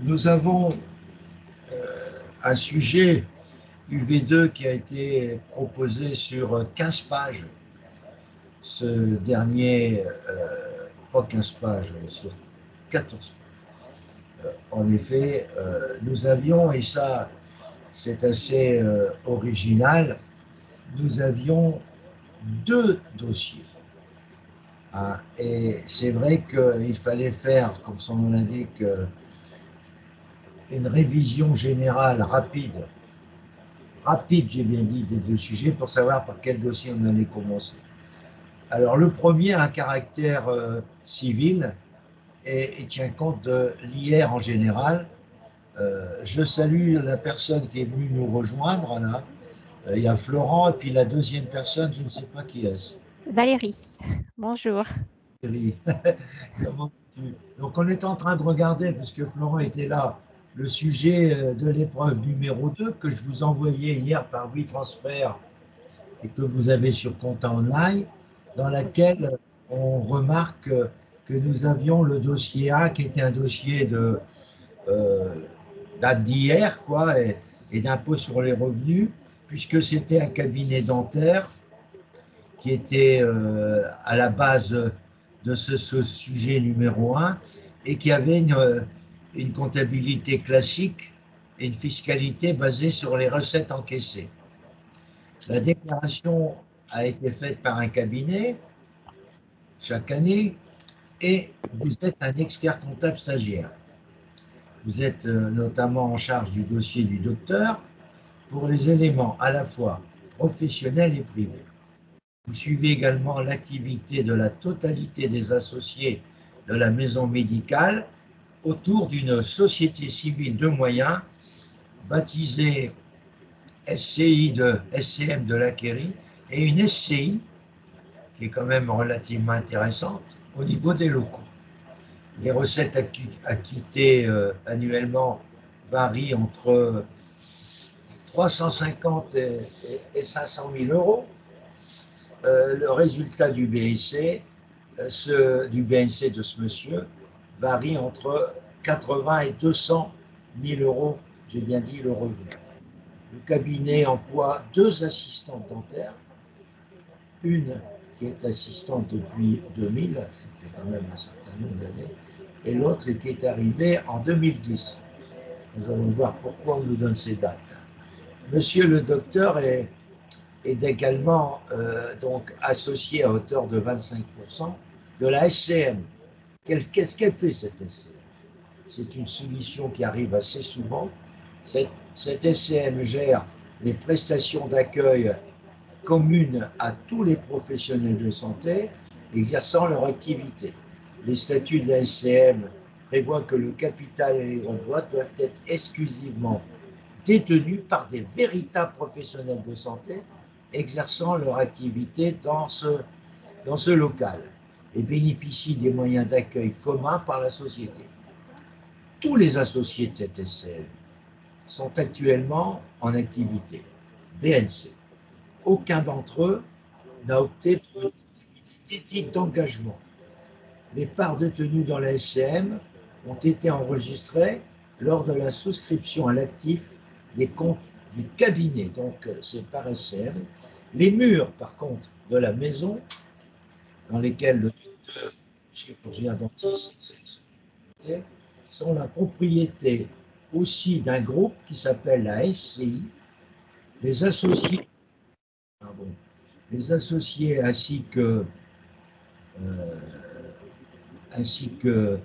Nous avons un sujet UV2 qui a été proposé sur 15 pages. Ce dernier, pas 15 pages, sur 14 pages. En effet, nous avions, et ça c'est assez original, nous avions deux dossiers. Ah, et c'est vrai qu'il fallait faire, comme son nom l'indique, une révision générale rapide, j'ai bien dit, des deux sujets pour savoir par quel dossier on allait commencer. Alors, le premier a un caractère civil et tient compte de l'IR en général. Je salue la personne qui est venue nous rejoindre là. Il y a Florent et puis la deuxième personne, je ne sais pas qui est-ce. Valérie, bonjour. Comment tu... Donc, on est en train de regarder, puisque Florent était là, le sujet de l'épreuve numéro 2 que je vous envoyais hier par WeTransfer et que vous avez sur Compta Online, dans Oui. laquelle on remarque que nous avions le dossier A qui était un dossier de euh, date d'hier, quoi, et d'impôt sur les revenus, puisque c'était un cabinet dentaire qui était à la base de ce sujet numéro un et qui avait une comptabilité classique et une fiscalité basée sur les recettes encaissées. La déclaration a été faite par un cabinet chaque année et vous êtes un expert comptable stagiaire. Vous êtes notamment en charge du dossier du docteur pour les éléments à la fois professionnels et privés. Vous suivez également l'activité de la totalité des associés de la maison médicale autour d'une société civile de moyens baptisée SCM de l'Acquérie et une SCI qui est quand même relativement intéressante au niveau des locaux. Les recettes acquittées annuellement varient entre 350 et 500 000 euros. Le résultat du BNC, du BNC de ce monsieur, varie entre 80 et 200 000 euros, j'ai bien dit le revenu. Le cabinet emploie deux assistantes dentaires, une qui est assistante depuis 2000, ça fait quand même un certain nombre d'années, et l'autre qui est arrivée en 2010. Nous allons voir pourquoi on nous donne ces dates. Monsieur le docteur est également donc associé à hauteur de 25% de la SCM. Qu'est-ce qu'elle fait cette SCM? C'est une solution qui arrive assez souvent. Cette SCM gère les prestations d'accueil communes à tous les professionnels de santé exerçant leur activité. Les statuts de la SCM prévoient que le capital et les droits de vote doivent être exclusivement détenus par des véritables professionnels de santé exerçant leur activité dans ce local et bénéficient des moyens d'accueil communs par la société. Tous les associés de cette SCM sont actuellement en activité. BNC. Aucun d'entre eux n'a opté pour une comptabilité dite d'engagement. Les parts détenues dans la SCM ont été enregistrées lors de la souscription à l'actif des comptes du cabinet, donc c'est par SCM. Les murs, par contre, de la maison, dans lesquels le chirurgien dentiste sont la propriété aussi d'un groupe qui s'appelle la SCI. Les associés, pardon, les associés euh, ainsi que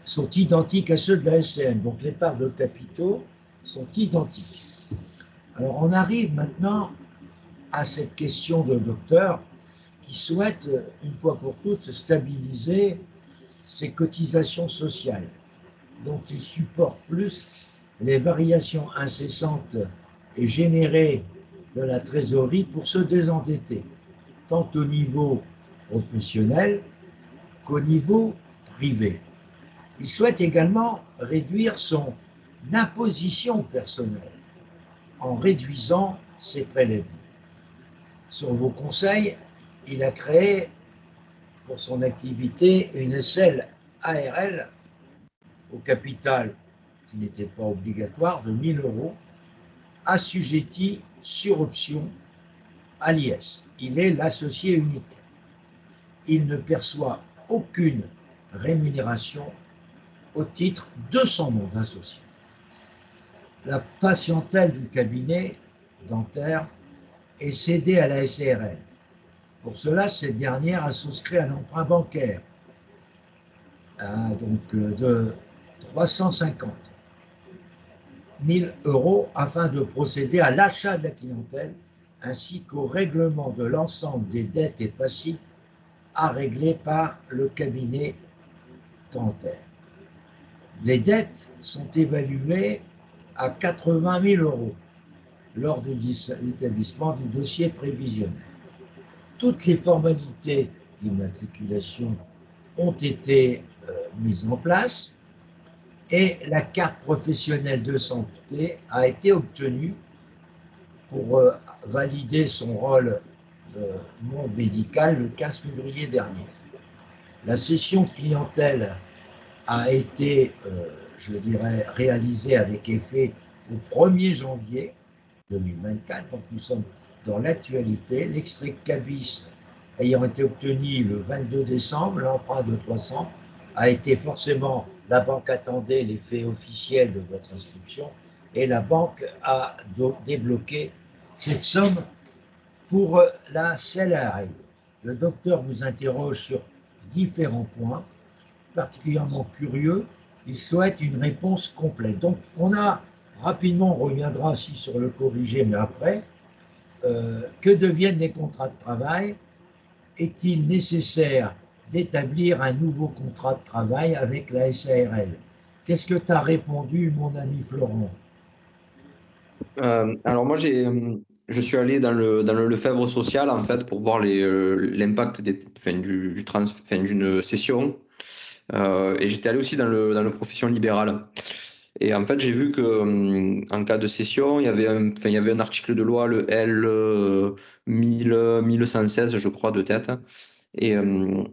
sont identiques à ceux de la SCM. Donc les parts de capitaux sont identiques. Alors on arrive maintenant à cette question de docteur qui souhaite une fois pour toutes stabiliser ses cotisations sociales, dont il supporte plus les variations incessantes et générées de la trésorerie pour se désendetter, tant au niveau professionnel qu'au niveau privé. Il souhaite également réduire son imposition personnelle en réduisant ses prélèvements. Sur vos conseils, il a créé pour son activité une SL ARL au capital qui n'était pas obligatoire de 1 000 euros, assujetti sur option à l'IS. Il est l'associé unique. Il ne perçoit aucune rémunération au titre de son nom d'associé. La patientèle du cabinet dentaire est cédée à la SARL. Pour cela, cette dernière a souscrit un emprunt bancaire de 350 000 euros afin de procéder à l'achat de la clientèle ainsi qu'au règlement de l'ensemble des dettes et passifs à régler par le cabinet dentaire. Les dettes sont évaluées à 80 000 euros lors de l'établissement du dossier prévisionnel. Toutes les formalités d'immatriculation ont été mises en place et la carte professionnelle de santé a été obtenue pour valider son rôle de monde médical le 15 février dernier. La session de clientèle a été, réalisée avec effet au 1er janvier 2024, donc nous sommes dans l'actualité. L'extrait CABIS ayant été obtenu le 22 décembre, l'emprunt de 300 a été forcément, la banque attendait l'effet officiel de votre inscription et la banque a débloqué cette somme pour la CELARI. Le docteur vous interroge sur différents points, particulièrement curieux. Il souhaite une réponse complète. Donc, rapidement, on reviendra aussi sur le corrigé, mais après, que deviennent les contrats de travail? Est-il nécessaire d'établir un nouveau contrat de travail avec la SARL? Qu'est-ce que tu as répondu, mon ami Florent? Alors moi, je suis allé dans le Lefebvre social, en fait, pour voir l'impact d'une session. Et j'étais allé aussi dans le profession libérale. Et en fait, j'ai vu que en cas de cession, il y avait un article de loi, le L 1116, je crois, de tête. Et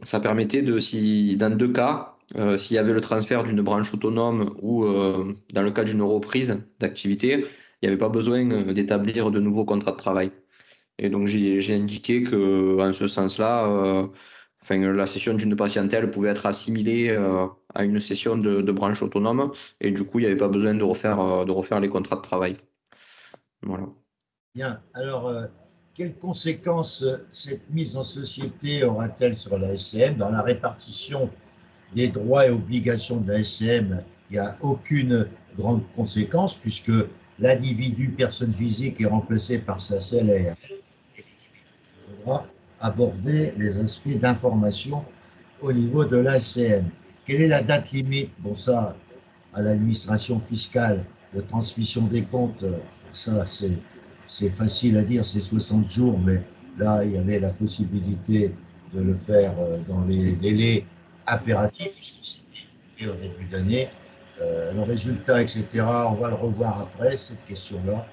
ça permettait dans deux cas, s'il y avait le transfert d'une branche autonome ou dans le cas d'une reprise d'activité, il n'y avait pas besoin d'établir de nouveaux contrats de travail. Et donc j'ai indiqué que en ce sens-là, la cession d'une patientèle pouvait être assimilée à une cession de branche autonome, et du coup il n'y avait pas besoin de refaire les contrats de travail. Voilà. Bien. Alors, quelles conséquences cette mise en société aura-t-elle sur la SCM? Dans la répartition des droits et obligations de la SCM, il n'y a aucune grande conséquence puisque l'individu personne physique est remplacé par sa CLR. Il faudra aborder les aspects d'information au niveau de la SCM. Quelle est la date limite? Bon, ça, à l'administration fiscale, de transmission des comptes, ça, c'est facile à dire, c'est 60 jours, mais là, il y avait la possibilité de le faire dans les délais impératifs, puisque c'était fait au début d'année. Le résultat, etc., on va le revoir après, cette question-là.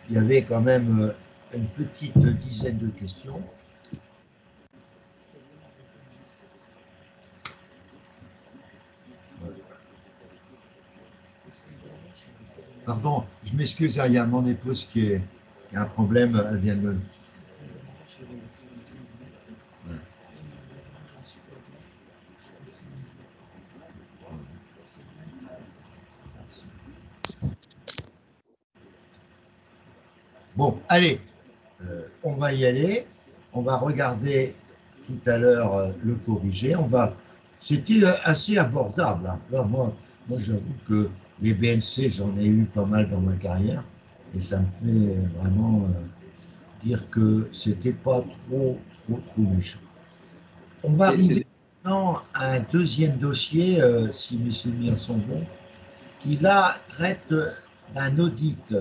Il y avait quand même une petite dizaine de questions. Pardon, je m'excuse, il y a mon épouse qui a un problème, elle vient de me... Bon, allez, on va y aller. On va regarder tout à l'heure le corrigé. C'était assez abordable. Hein. Là, moi j'avoue que les BNC, j'en ai eu pas mal dans ma carrière. Et ça me fait vraiment dire que c'était pas trop méchant. On va arriver maintenant à un deuxième dossier, si mes souvenirs sont bons, qui là traite d'un audit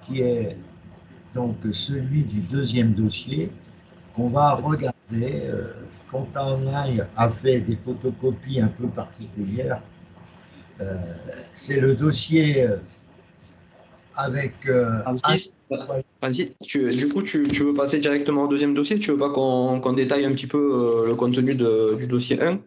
qui est donc celui du deuxième dossier qu'on va regarder. Quentin a fait des photocopies un peu particulières. C'est le dossier avec... Francis, du coup, tu veux passer directement au deuxième dossier? Tu veux pas qu'on détaille un petit peu le contenu du dossier 1?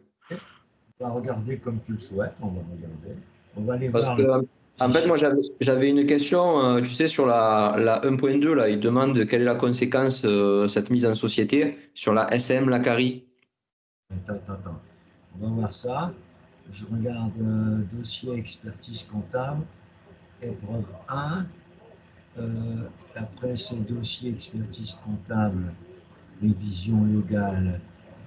On va regarder comme tu le souhaites, on va regarder. On va aller Parce voir que, le en fait, fichier. moi, j'avais une question, tu sais, sur la 1.2, là, il demande quelle est la conséquence, cette mise en société, sur la SM, la CARI. Attends. On va voir ça. Je regarde dossier expertise comptable, épreuve 1. Après, c'est dossier expertise comptable, révision légale,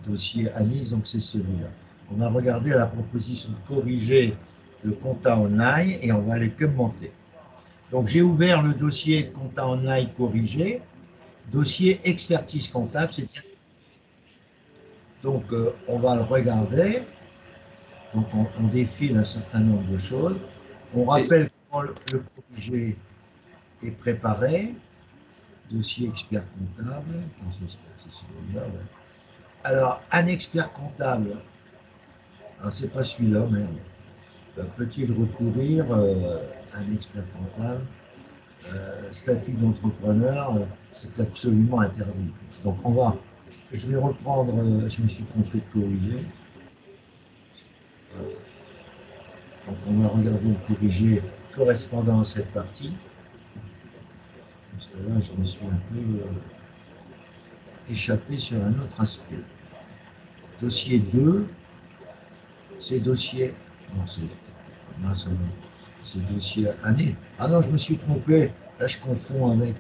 dossier analyse, donc c'est celui-là. On va regarder la proposition corrigée de compta online et on va les commenter. Donc j'ai ouvert le dossier compta online corrigé, dossier expertise comptable, c'est donc on va le regarder. Donc on défile un certain nombre de choses. On Et, rappelle comment le corrigé est préparé. Dossier expert comptable. Attends, c'est celui-là. Ouais. Alors, un expert comptable. Alors, c'est pas celui-là, merde. Peut-il recourir à un expert comptable statut d'entrepreneur, c'est absolument interdit. Donc, je vais reprendre, je me suis trompé de corriger. Donc, on va regarder le corrigé correspondant à cette partie. Parce que là, je me suis un peu échappé sur un autre aspect. Dossier 2, c'est dossier. Non, c'est dossier année. Ah non, je me suis trompé. Là, je confonds avec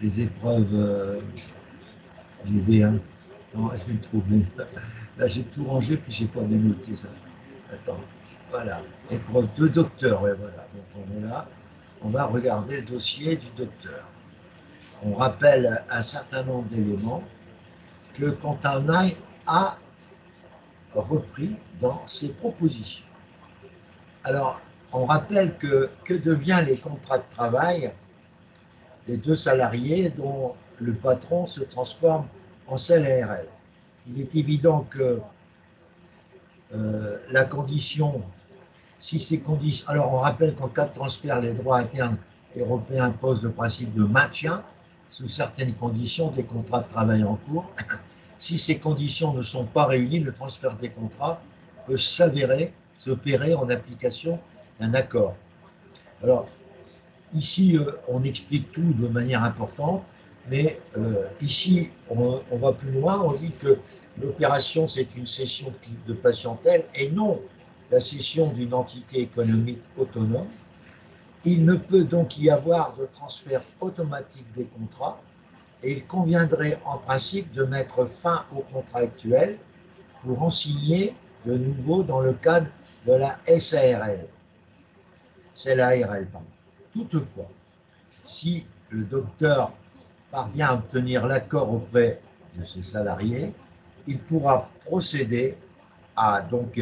les épreuves du V1. Non, je vais me trouver. Là, j'ai tout rangé, puis j'ai pas bien noté ça. Attends, voilà. Épreuve de docteur, ouais, voilà. Donc, on est là. On va regarder le dossier du docteur. On rappelle un certain nombre d'éléments que Quentin a repris dans ses propositions. Alors, on rappelle que devient les contrats de travail des deux salariés dont le patron se transforme en CLRL. Il est évident que la condition, si ces conditions, alors on rappelle qu'en cas de transfert, les droits internes européens imposent le principe de maintien sous certaines conditions des contrats de travail en cours. Si ces conditions ne sont pas réunies, le transfert des contrats peut s'opérer en application d'un accord. Alors, ici, on explique tout de manière importante, mais ici, on va plus loin, on dit que l'opération, c'est une cession de patientèle et non la cession d'une entité économique autonome. Il ne peut donc y avoir de transfert automatique des contrats et il conviendrait en principe de mettre fin au contrat actuel pour en signer de nouveau dans le cadre de la SARL. C'est la ARL, pardon. Toutefois, si le docteur parvient à obtenir l'accord auprès de ses salariés, il pourra procéder à, donc,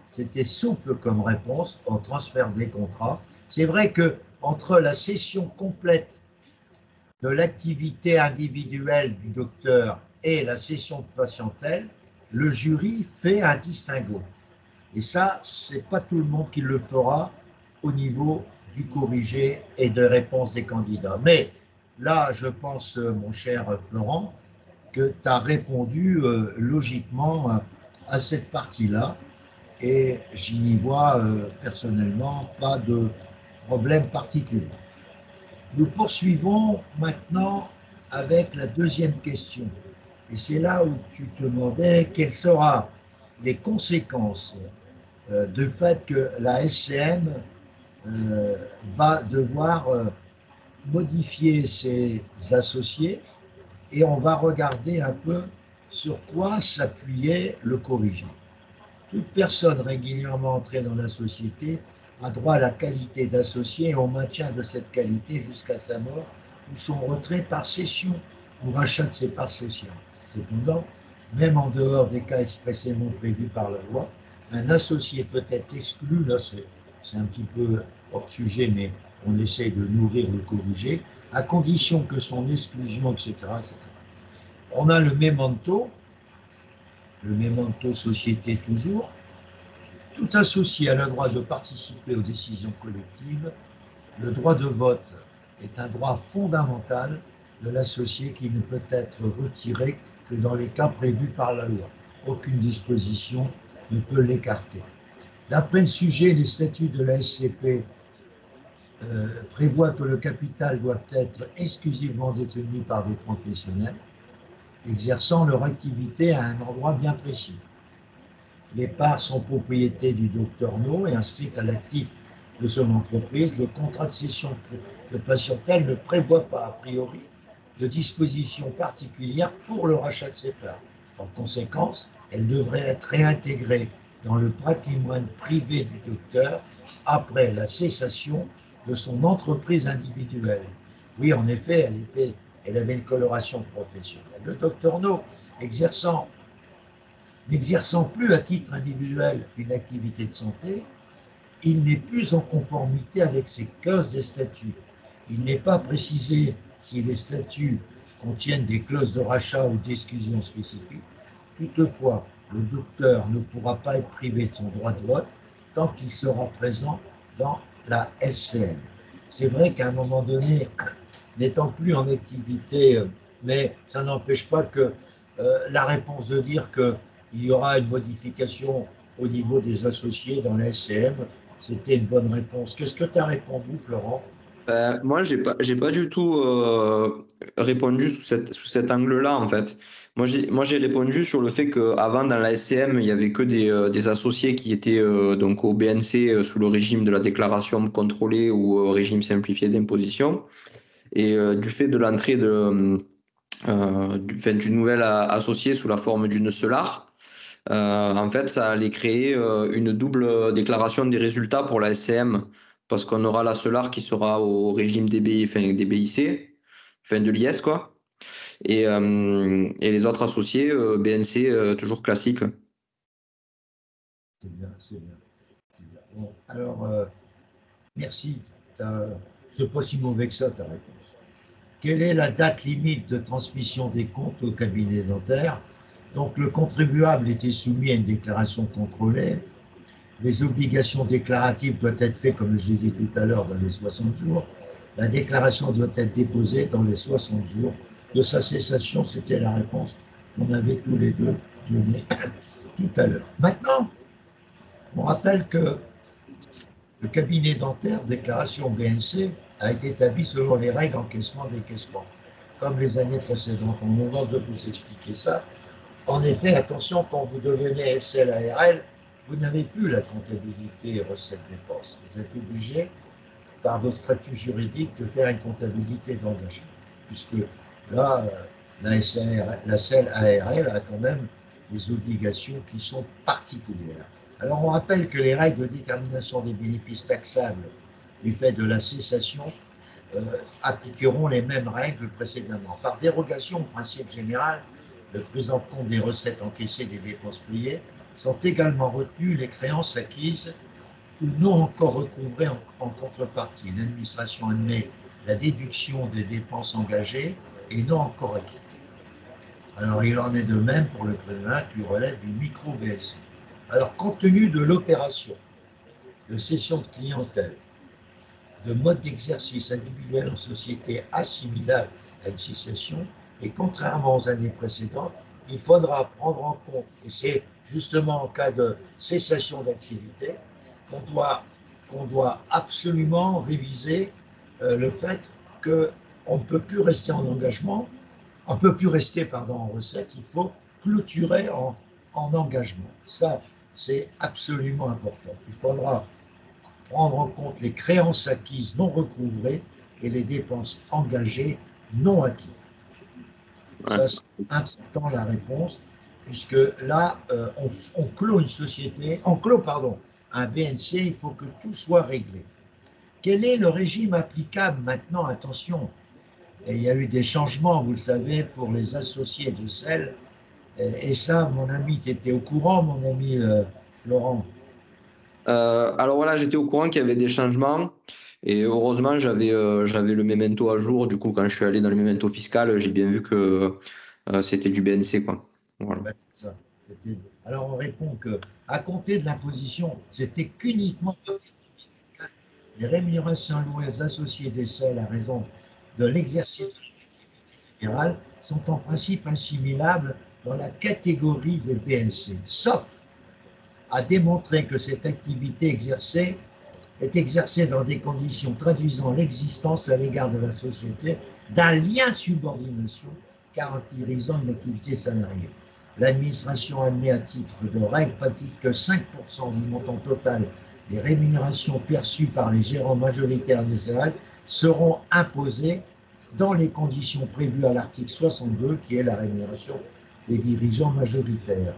c'était souple comme réponse, au transfert des contrats. C'est vrai que entre la cession complète de l'activité individuelle du docteur et la cession de patientèle, le jury fait un distinguo. Et ça, c'est pas tout le monde qui le fera au niveau du corrigé et de réponse des candidats. Mais là, je pense, mon cher Florent, que tu as répondu logiquement à cette partie-là et je n'y vois personnellement pas de problème particulier. Nous poursuivons maintenant avec la deuxième question. Et c'est là où tu te demandais quelles seront les conséquences du fait que la SCM va devoir modifier ses associés et on va regarder un peu sur quoi s'appuyait le corrigé. Toute personne régulièrement entrée dans la société a droit à la qualité d'associé et au maintien de cette qualité jusqu'à sa mort ou son retrait par cession ou rachat de ses parts sociales. Cependant, même en dehors des cas expressément prévus par la loi, un associé peut être exclu, là c'est un petit peu hors sujet, mais on essaie de nourrir le corrigé, à condition que son exclusion, etc., etc. On a le memento société toujours. Tout associé a le droit de participer aux décisions collectives. Le droit de vote est un droit fondamental de l'associé qui ne peut être retiré que dans les cas prévus par la loi. Aucune disposition ne peut l'écarter. D'après le sujet, les statuts de la SCP prévoient que le capital doit être exclusivement détenu par des professionnels exerçant leur activité à un endroit bien précis. Les parts sont propriété du docteur No et inscrites à l'actif de son entreprise. Le contrat de cession de patientèle ne prévoit pas, a priori, de dispositions particulières pour le rachat de ces parts. En conséquence, elle devrait être réintégrée dans le patrimoine privé du docteur après la cessation de son entreprise individuelle. Oui, en effet, elle avait une coloration professionnelle. Le docteur No, n'exerçant plus à titre individuel une activité de santé, il n'est plus en conformité avec ces clauses des statuts. Il n'est pas précisé si les statuts contiennent des clauses de rachat ou d'exclusion spécifiques. Toutefois, le docteur ne pourra pas être privé de son droit de vote tant qu'il sera présent dans la SCN. C'est vrai qu'à un moment donné, n'étant plus en activité, mais ça n'empêche pas que la réponse de dire qu'il y aura une modification au niveau des associés dans la SCM, c'était une bonne réponse. Qu'est-ce que tu as répondu, Florent? Moi, j'ai pas du tout répondu sous cet angle-là, en fait. Moi, j'ai répondu sur le fait qu'avant, dans la SCM, il y avait que des associés qui étaient donc au BNC sous le régime de la déclaration contrôlée ou au régime simplifié d'imposition. Et du fait de l'entrée d'une nouvelle associée sous la forme d'une SELAR, en fait, ça allait créer une double déclaration des résultats pour la SCM, parce qu'on aura la SELAR qui sera au régime DBI, enfin, DBIC, enfin de l'IS, quoi. Et les autres associés, BNC, toujours classique. C'est bien, c'est bien. C'est bien. Bon, alors, merci. C'est pas si mauvais que ça, ta réponse. Quelle est la date limite de transmission des comptes au cabinet dentaire? Donc, le contribuable était soumis à une déclaration contrôlée. Les obligations déclaratives doivent être faites, comme je l'ai dit tout à l'heure, dans les 60 jours. La déclaration doit être déposée dans les 60 jours de sa cessation. C'était la réponse qu'on avait tous les deux donnée tout à l'heure. Maintenant, on rappelle que le cabinet dentaire, déclaration BNC, a été établi selon les règles encaissement-décaissement, comme les années précédentes. On me demande de vous expliquer ça. En effet, attention, quand vous devenez SLARL, vous n'avez plus la comptabilité recettes-dépenses. Vous êtes obligé, par vos statuts juridiques, de faire une comptabilité d'engagement. Puisque là, la SLARL a quand même des obligations qui sont particulières. Alors, on rappelle que les règles de détermination des bénéfices taxables du fait de la cessation appliqueront les mêmes règles précédemment. Par dérogation au principe général de prise en compte des recettes encaissées des dépenses payées, sont également retenues les créances acquises ou non encore recouvrées en contrepartie. L'administration admet la déduction des dépenses engagées et non encore acquittées. Alors, il en est de même pour le crédit qui relève du micro-VSC. Alors, compte tenu de l'opération de cession de clientèle, de mode d'exercice individuel en société assimilable à une succession, et contrairement aux années précédentes, il faudra prendre en compte, et c'est justement en cas de cessation d'activité, qu'on doit absolument réviser le fait qu'on ne peut plus rester en engagement, on ne peut plus rester pardon, en recette, il faut clôturer en engagement. Ça, c'est absolument important. Il faudra prendre en compte les créances acquises non recouvrées et les dépenses engagées non acquises. Ouais. Ça, c'est important la réponse, puisque là, on clôt une société, on clôt, pardon, un BNC, il faut que tout soit réglé. Quel est le régime applicable maintenant? Attention, et il y a eu des changements, vous le savez, pour les associés de celles, et ça, mon ami, tu étais au courant, mon ami Florent? Alors voilà, j'étais au courant qu'il y avait des changements et heureusement j'avais le memento à jour. Du coup, quand je suis allé dans le memento fiscal, j'ai bien vu que c'était du BNC quoi. Voilà. Ouais, ça, alors on répond que à compter de l'imposition, c'était qu'uniquement les rémunérations louées aux associés des selles à raison de l'exercice de l'activité libérale sont en principe assimilables dans la catégorie des BNC, sauf a démontré que cette activité est exercée dans des conditions traduisant l'existence à l'égard de la société d'un lien subordination caractérisant une activité salariée. L'administration admet à titre de règle pratique que 5% du montant total des rémunérations perçues par les gérants majoritaires des céréales seront imposées dans les conditions prévues à l'article 62, qui est la rémunération des dirigeants majoritaires.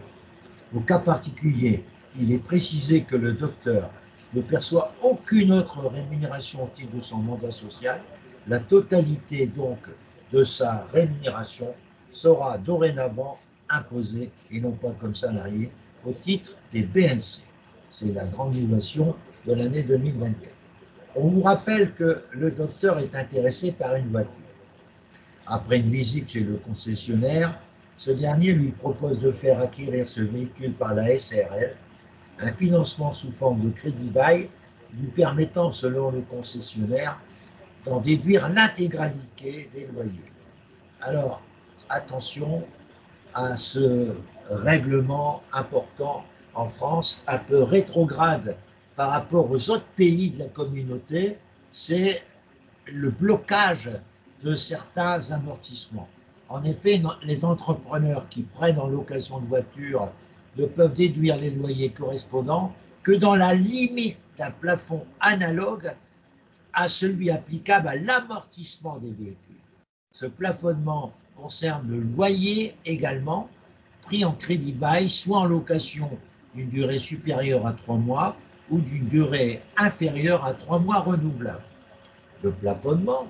Au cas particulier, il est précisé que le docteur ne perçoit aucune autre rémunération au titre de son mandat social. La totalité donc de sa rémunération sera dorénavant imposée, et non pas comme salarié, au titre des BNC. C'est la grande innovation de l'année 2024. On vous rappelle que le docteur est intéressé par une voiture. Après une visite chez le concessionnaire, ce dernier lui propose de faire acquérir ce véhicule par la SARL, un financement sous forme de crédit-bail lui permettant, selon le concessionnaire, d'en déduire l'intégralité des loyers. Alors, attention à ce règlement important en France, un peu rétrograde par rapport aux autres pays de la communauté, c'est le blocage de certains amortissements. En effet, les entrepreneurs qui prennent en location de voitures ne peuvent déduire les loyers correspondants que dans la limite d'un plafond analogue à celui applicable à l'amortissement des véhicules. Ce plafonnement concerne le loyer également, pris en crédit-bail, soit en location d'une durée supérieure à 3 mois ou d'une durée inférieure à 3 mois renouvelables. Le plafonnement,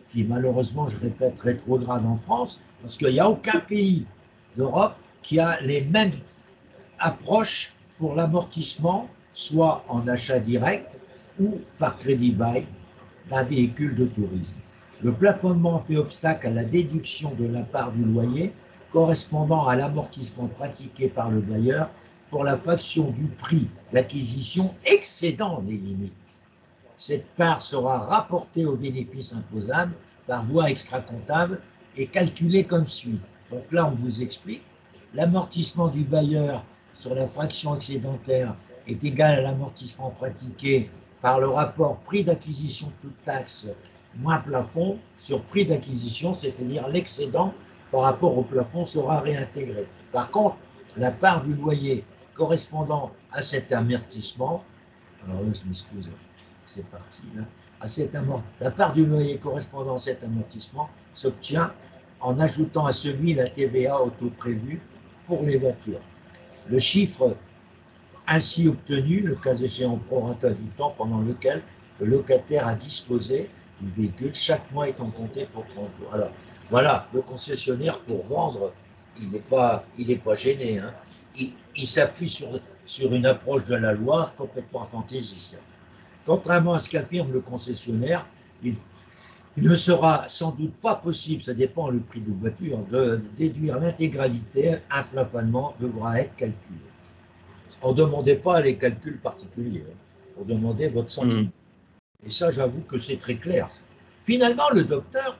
qui malheureusement, je répète, rétrograde en France, parce qu'il n'y a aucun pays d'Europe qui a les mêmes approches pour l'amortissement, soit en achat direct ou par crédit-bail d'un véhicule de tourisme. Le plafonnement fait obstacle à la déduction de la part du loyer correspondant à l'amortissement pratiqué par le bailleur pour la fraction du prix d'acquisition excédant les limites. Cette part sera rapportée au bénéfice imposable par voie extra-comptable et calculée comme suit. Donc là, on vous explique, l'amortissement du bailleur sur la fraction excédentaire est égal à l'amortissement pratiqué par le rapport prix d'acquisition toute taxe moins plafond sur prix d'acquisition, c'est-à-dire l'excédent par rapport au plafond sera réintégré. Par contre, la part du loyer correspondant à cet amortissement, alors là, je m'excuse, c'est parti, là, la part du loyer correspondant à cet amortissement s'obtient en ajoutant à celui la TVA au taux prévu pour les voitures. Le chiffre ainsi obtenu, le cas échéant prorata du temps pendant lequel le locataire a disposé du véhicule, chaque mois étant compté pour 30 jours. Alors, voilà, le concessionnaire, pour vendre, il n'est pas gêné. Hein. Il s'appuie sur une approche de la loi complètement fantaisiste. Contrairement à ce qu'affirme le concessionnaire, il ne sera sans doute pas possible, ça dépend du prix de voiture, de déduire l'intégralité. Un plafonnement devra être calculé. On ne demandait pas les calculs particuliers, on demandait votre sentiment. Et ça, j'avoue que c'est très clair. Finalement, le docteur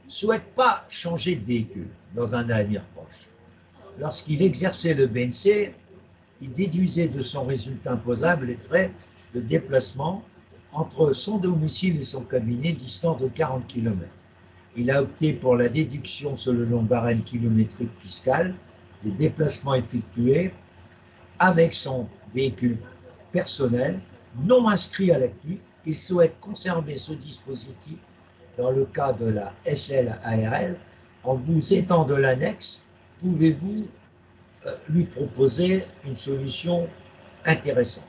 ne souhaite pas changer de véhicule dans un avenir proche. Lorsqu'il exerçait le BNC, il déduisait de son résultat imposable les frais de déplacement entre son domicile et son cabinet distant de 40 km. Il a opté pour la déduction selon le barème kilométrique fiscal des déplacements effectués avec son véhicule personnel non inscrit à l'actif. Il souhaite conserver ce dispositif dans le cas de la SLARL. En vous aidant de l'annexe, pouvez-vous lui proposer une solution intéressante.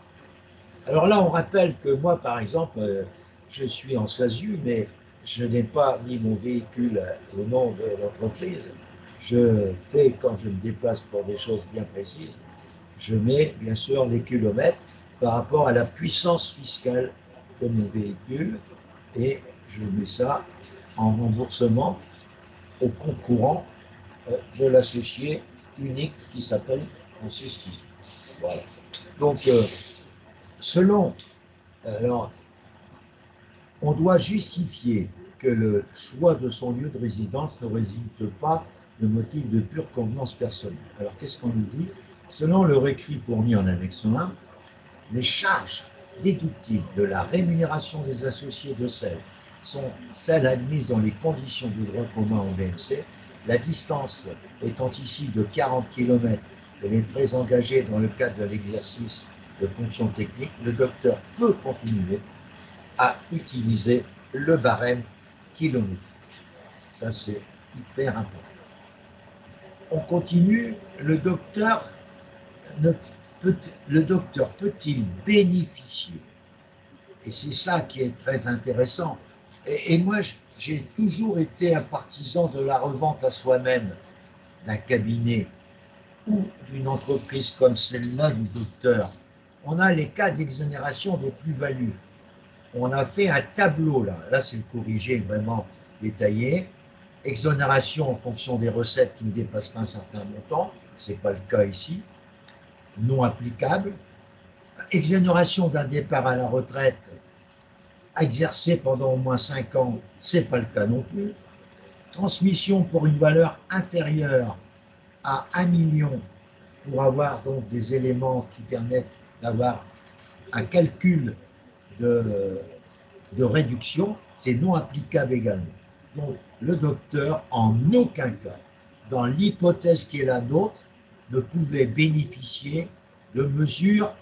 Alors là, on rappelle que moi, par exemple, je suis en SASU, mais je n'ai pas mis mon véhicule au nom de l'entreprise. Je fais, quand je me déplace pour des choses bien précises, je mets bien sûr les kilomètres par rapport à la puissance fiscale de mon véhicule et je mets ça en remboursement au compte courant de l'associé unique qui s'appelle Francis Tizou. Voilà. Donc, alors, on doit justifier que le choix de son lieu de résidence ne résulte pas de motifs de pure convenance personnelle. Alors, qu'est-ce qu'on nous dit? Selon le récrit fourni en annexe 1, les charges déductibles de la rémunération des associés de celle sont celles admises dans les conditions du droit commun en BNC, la distance étant ici de 40 km et les frais engagés dans le cadre de l'exercice de fonctions techniques, le docteur peut continuer à utiliser le barème kilométrique. Ça, c'est hyper important. On continue, le docteur peut-il bénéficier? Et c'est ça qui est très intéressant. Et moi, j'ai toujours été un partisan de la revente à soi-même d'un cabinet ou d'une entreprise comme celle-là du docteur. On a les cas d'exonération des plus-values. On a fait un tableau là c'est le corrigé vraiment détaillé. Exonération en fonction des recettes qui ne dépassent pas un certain montant, ce n'est pas le cas ici. Non applicable. Exonération d'un départ à la retraite exercé pendant au moins 5 ans, ce n'est pas le cas non plus. Transmission pour une valeur inférieure à 1 million pour avoir donc des éléments qui permettent d'avoir un calcul de réduction, c'est non applicable également. Donc le docteur, en aucun cas, dans l'hypothèse qui est la nôtre, ne pouvait bénéficier de mesures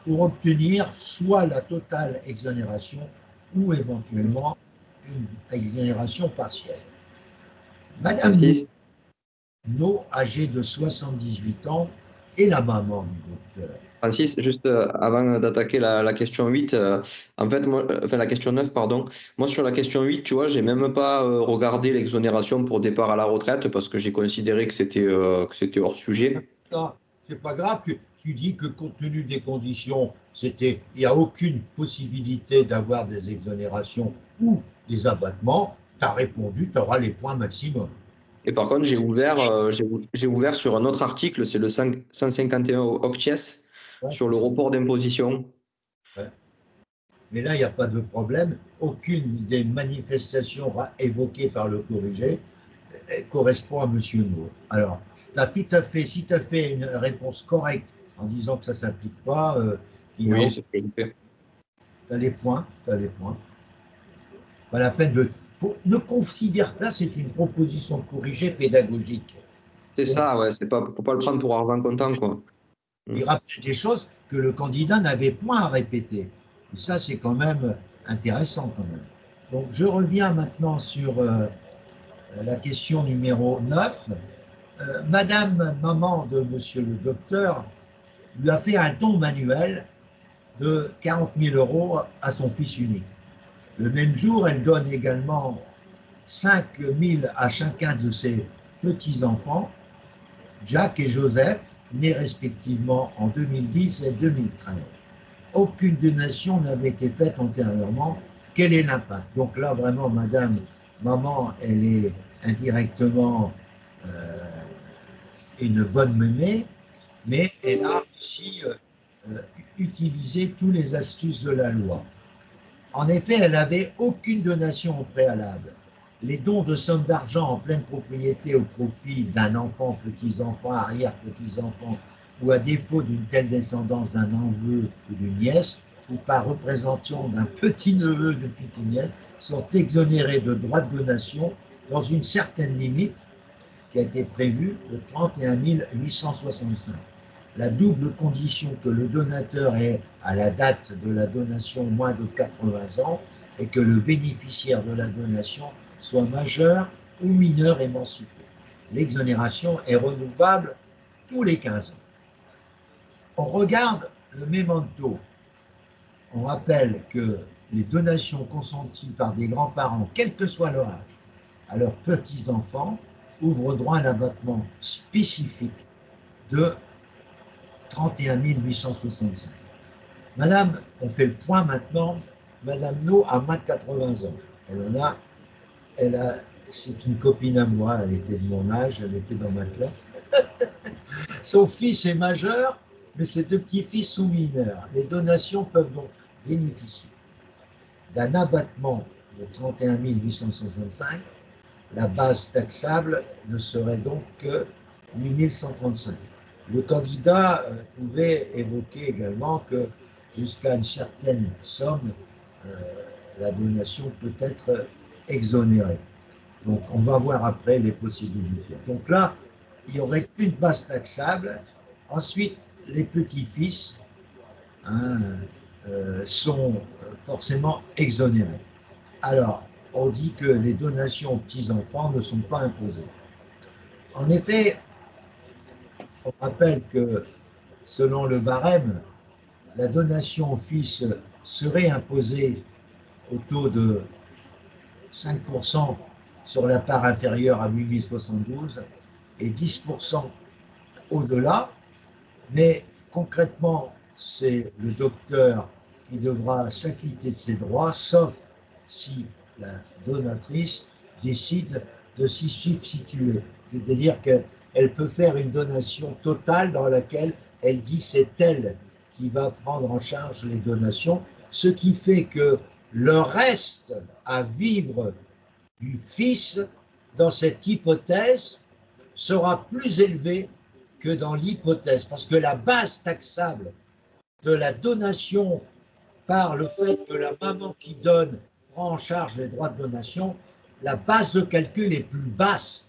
pour obtenir soit la totale exonération ou éventuellement une exonération partielle. Madame Francis, No, âgée de 78 ans, est la maman du docteur. Francis, juste avant d'attaquer la question 8, en fait, moi, enfin la question 9, pardon, moi sur la question 8, tu vois, j'ai même pas regardé l'exonération pour départ à la retraite parce que j'ai considéré que c'était hors sujet. Non, c'est pas grave, tu dis que compte tenu des conditions, il n'y a aucune possibilité d'avoir des exonérations ou des abattements, tu as répondu, tu auras les points maximum. Et par contre, j'ai ouvert sur un autre article, c'est le 151 octies, Ouais, sur le report d'imposition. ouais. Mais là, il n'y a pas de problème. Aucune des manifestations évoquées par le corrigé correspond à M. No. Alors, si tu as fait une réponse correcte en disant que ça ne s'applique pas, Oui, c'est ce que j'ai fait. tu as les points, tu as les points. Pas la peine de. Ne considère pas, c'est une proposition corrigée pédagogique. C'est Donc, ça, ouais, faut pas le prendre pour argent comptant, quoi. il rappelle des choses que le candidat n'avait point à répéter. Et ça, c'est quand même intéressant, quand même. Donc, je reviens maintenant sur la question numéro 9. Madame, maman de monsieur le docteur, lui a fait un don manuel de 40 000 euros à son fils unique. Le même jour, elle donne également 5 000 à chacun de ses petits-enfants, Jacques et Joseph, nés respectivement en 2010 et 2013. Aucune donation n'avait été faite antérieurement. Quel est l'impact? Donc là, vraiment, madame, maman, elle est indirectement une bonne mémé, mais elle a aussi utilisé toutes les astuces de la loi. En effet, elle n'avait aucune donation au préalable. Les dons de sommes d'argent en pleine propriété au profit d'un enfant, petits-enfants, arrière-petits-enfants, ou à défaut d'une telle descendance d'un neveu ou d'une nièce, ou par représentation d'un petit-neveu ou d'une petite-nièce, sont exonérés de droits de donation dans une certaine limite qui a été prévue de 31 865. La double condition que le donateur ait à la date de la donation moins de 80 ans et que le bénéficiaire de la donation soit majeur ou mineur émancipé. L'exonération est renouvelable tous les 15 ans. On regarde le memento. On rappelle que les donations consenties par des grands-parents, quel que soit leur âge, à leurs petits-enfants, ouvrent droit à un abattement spécifique de 31 865. Madame, on fait le point maintenant. Madame No a moins de 80 ans. C'est une copine à moi, elle était de mon âge, elle était dans ma classe. Son fils est majeur, mais ses deux petits-fils sont mineurs. Les donations peuvent donc bénéficier d'un abattement de 31 865. La base taxable ne serait donc que 8 135. Le candidat pouvait évoquer également que jusqu'à une certaine somme, euh, la donation peut être exonérée. Donc, on va voir après les possibilités. Donc là, il n'y aurait qu'une base taxable. Ensuite, les petits-fils, hein, sont forcément exonérés. Alors, on dit que les donations aux petits-enfants ne sont pas imposées. En effet, on rappelle que selon le barème, la donation aux fils serait imposée au taux de 5% sur la part inférieure à 8072 et 10% au-delà, mais concrètement, c'est le docteur qui devra s'acquitter de ses droits, sauf si la donatrice décide de s'y substituer. C'est-à-dire qu'elle peut faire une donation totale dans laquelle elle dit c'est elle qui va prendre en charge les donations, ce qui fait que le reste à vivre du fils dans cette hypothèse sera plus élevé que dans l'hypothèse, parce que la base taxable de la donation par le fait que la maman qui donne prend en charge les droits de donation, la base de calcul est plus basse.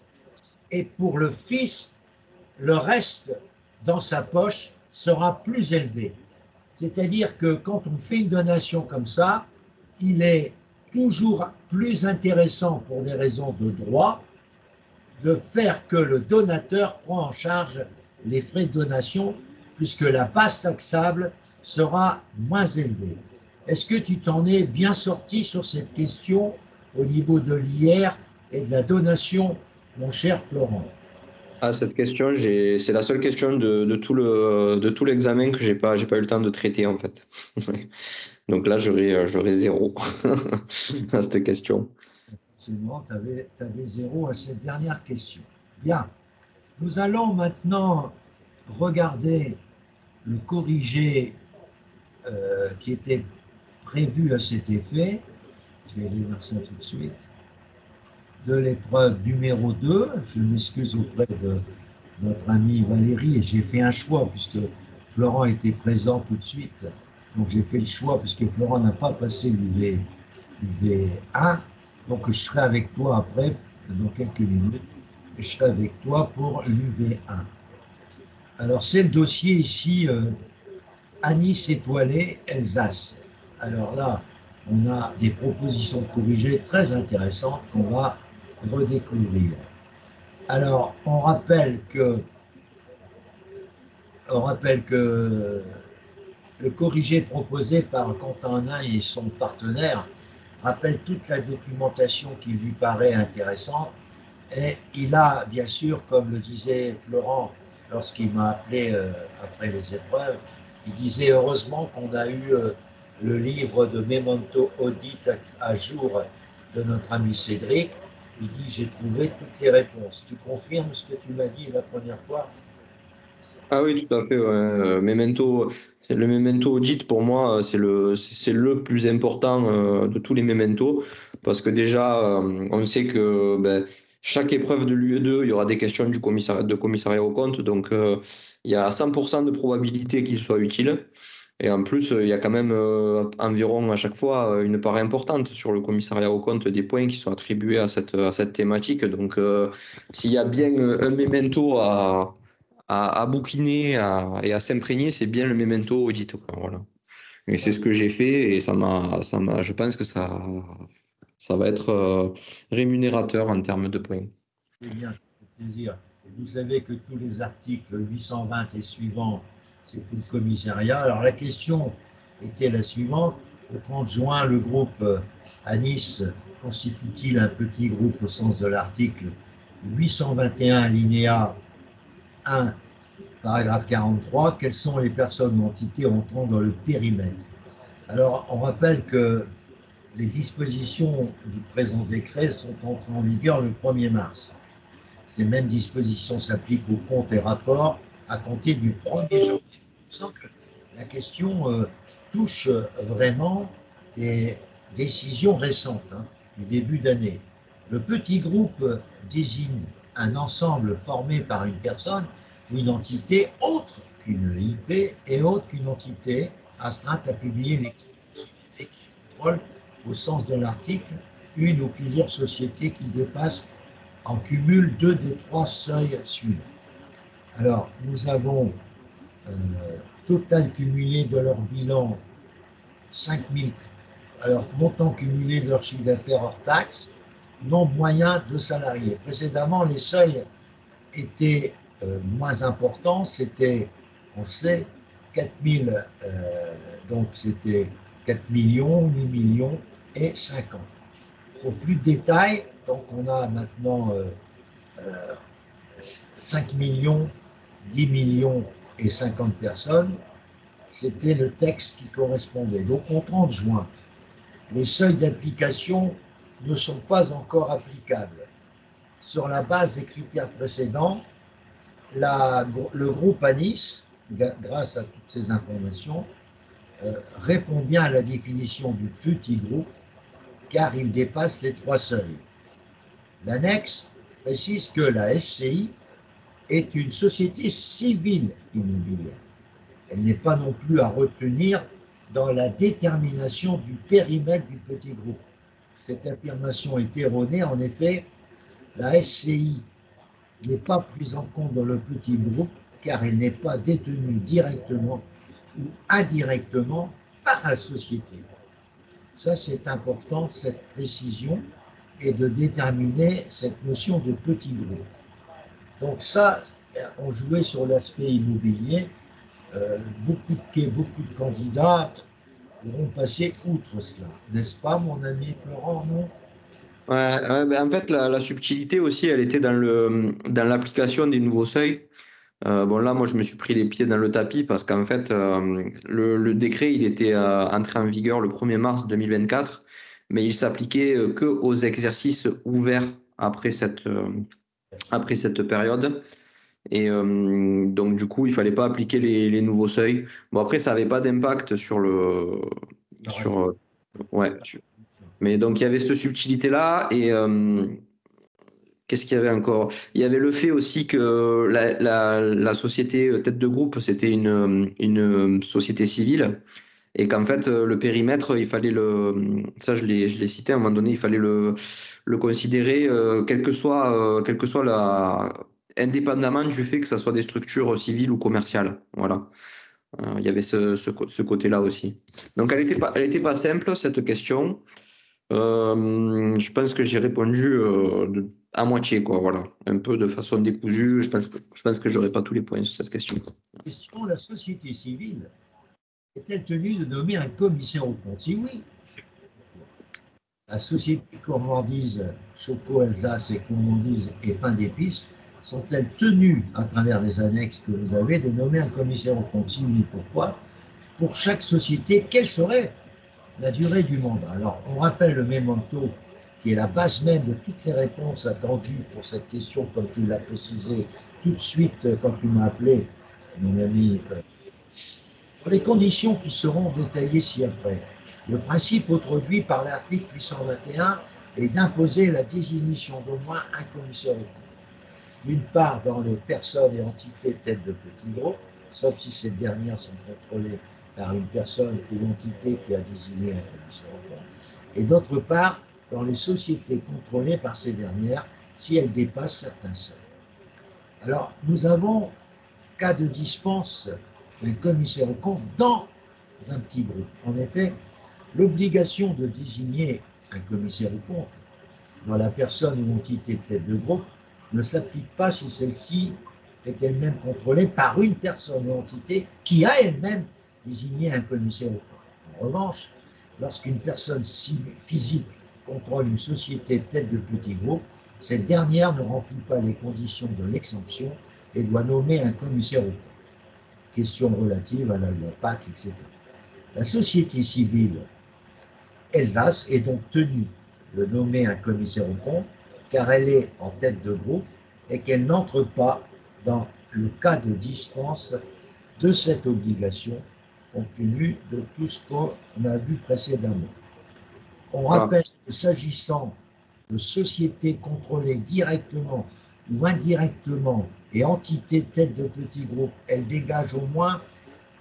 Et pour le fils, le reste dans sa poche sera plus élevé. C'est-à-dire que quand on fait une donation comme ça, il est toujours plus intéressant pour des raisons de droit de faire que le donateur prend en charge les frais de donation puisque la base taxable sera moins élevée. Est-ce que tu t'en es bien sorti sur cette question au niveau de l'IR et de la donation, mon cher Florent? Ah, cette question, c'est la seule question de tout l'examen que j'ai pas eu le temps de traiter en fait. Donc là, j'aurais zéro à cette question. Absolument, tu avais zéro à cette dernière question. Bien, nous allons maintenant regarder le corrigé qui était prévu à cet effet. Je vais aller vers ça tout de suite. De l'épreuve numéro 2. Je m'excuse auprès de notre amie Valérie et j'ai fait un choix puisque Florent était présent tout de suite. Donc j'ai fait le choix puisque Florent n'a pas passé l'UV1. Donc je serai avec toi après, dans quelques minutes. Je serai avec toi pour l'UV1. Alors c'est le dossier ici, Anis étoilé, Alsace. Alors là, on a des propositions de corrigés très intéressantes qu'on va redécouvrir. Alors, on rappelle que le corrigé proposé par Quentin Nain et son partenaire rappelle toute la documentation qui lui paraît intéressante. Et il a, bien sûr, comme le disait Florent lorsqu'il m'a appelé après les épreuves, il disait heureusement qu'on a eu le livre de Memento Audit à jour de notre ami Cédric. Il dit j'ai trouvé toutes les réponses. Tu confirmes ce que tu m'as dit la première fois? Ah oui, tout à fait. Ouais. Le memento audit pour moi, c'est le plus important de tous les mementos parce que déjà, on sait que ben, chaque épreuve de l'UE2, il y aura des questions de commissariat au compte, donc il y a 100% de probabilité qu'il soit utile. Et en plus, il y a quand même environ à chaque fois une part importante sur le commissariat au compte des points qui sont attribués à cette thématique. Donc, s'il y a bien un memento à bouquiner et à s'imprégner, c'est bien le memento audit, quoi, voilà. Et c'est ce que j'ai fait et je pense que ça va être rémunérateur en termes de points. C'est bien, ça fait plaisir. Et vous savez que tous les articles 820 et suivants, c'est pour le commissariat. Alors la question était la suivante. Le 30 juin, le groupe à Nice constitue-t-il un petit groupe au sens de l'article 821 alinéa 1, paragraphe 43? Quelles sont les personnes ou entités entrant dans le périmètre? Alors on rappelle que les dispositions du présent décret sont entrées en vigueur le 1er mars. Ces mêmes dispositions s'appliquent aux comptes et rapports à compter du 1er janvier. Je sens que la question touche vraiment des décisions récentes, hein, du début d'année. Le petit groupe désigne un ensemble formé par une personne, une entité autre qu'une IP et autre qu'une entité astreinte à publier les sociétés qui contrôlent, au sens de l'article, une ou plusieurs sociétés qui dépassent en cumul 2 des 3 seuils suivants. Alors, nous avons total cumulé de leur bilan 5 000, alors montant cumulé de leur chiffre d'affaires hors taxe, nombre moyen de salariés. Précédemment, les seuils étaient moins importants, c'était, on sait, 4 000, donc c'était 4 millions, 8 millions et 50. Pour plus de détails, donc on a maintenant 5 millions, 10 millions et 50 personnes, c'était le texte qui correspondait. Donc au 30 juin, les seuils d'application ne sont pas encore applicables. Sur la base des critères précédents, le groupe Anis, grâce à toutes ces informations, répond bien à la définition du petit groupe car il dépasse les 3 seuils. L'annexe précise que la SCI est une société civile immobilière. Elle n'est pas non plus à retenir dans la détermination du périmètre du petit groupe. Cette affirmation est erronée. En effet, la SCI n'est pas prise en compte dans le petit groupe car elle n'est pas détenue directement ou indirectement par la société. Ça, c'est important, cette précision, et de déterminer cette notion de petit groupe. Donc ça, on jouait sur l'aspect immobilier. Beaucoup de candidats pourront passer outre cela. N'est-ce pas, mon ami Florent, non? Ouais, ben en fait, la subtilité aussi, elle était dans l'application des nouveaux seuils. Bon, là, moi, je me suis pris les pieds dans le tapis parce qu'en fait, le décret, il était entré en vigueur le 1er mars 2024, mais il s'appliquait que aux exercices ouverts après cette période. Et donc, du coup, il fallait pas appliquer les nouveaux seuils. Bon, après, ça n'avait pas d'impact sur sur, ouais. Mais donc, il y avait cette subtilité-là. Et qu'est-ce qu'il y avait encore? Il y avait le fait aussi que la société tête de groupe, c'était une société civile. Et qu'en fait, le périmètre, il fallait ça je l'ai cité à un moment donné, il fallait le considérer, quelle que soit indépendamment du fait que ça soit des structures civiles ou commerciales. Voilà. Il y avait ce côté-là aussi. Donc, elle était pas simple, cette question. Je pense que j'ai répondu à moitié, quoi, voilà. Un peu de façon décousue. Je pense que j'aurai pas tous les points sur cette question. Question, la société civile est-elle tenue de nommer un commissaire au compte? Si oui, la société gourmandise Choco Alsace et gourmandise et pain d'épices sont-elles tenues, à travers les annexes que vous avez, de nommer un commissaire au compte? Si oui, pourquoi? Pour chaque société, quelle serait la durée du mandat? Alors, on rappelle le memento qui est la base même de toutes les réponses attendues pour cette question, comme tu l'as précisé tout de suite quand tu m'as appelé, mon ami, pour les conditions qui seront détaillées ci-après. Le principe introduit par l'article 821 est d'imposer la désignation d'au moins un commissaire au compte. D'une part, dans les personnes et entités têtes de petits groupes, sauf si ces dernières sont contrôlées par une personne ou entité qui a désigné un commissaire au compte, et d'autre part, dans les sociétés contrôlées par ces dernières, si elles dépassent certains seuils. Alors, nous avons cas de dispense d'un commissaire au compte dans un petit groupe. En effet, l'obligation de désigner un commissaire au compte dans la personne ou entité tête de groupe ne s'applique pas si celle-ci est elle-même contrôlée par une personne ou entité qui a elle-même désigné un commissaire au compte. En revanche, lorsqu'une personne physique contrôle une société tête de petit groupe, cette dernière ne remplit pas les conditions de l'exemption et doit nommer un commissaire au compte. Questions relatives à la loi PAC, etc. La société civile Alsace est donc tenue de nommer un commissaire au compte car elle est en tête de groupe et qu'elle n'entre pas dans le cas de dispense de cette obligation compte tenu de tout ce qu'on a vu précédemment. On rappelle que s'agissant de sociétés contrôlées directement ou indirectement et entité tête de petit groupe, elle dégage au moins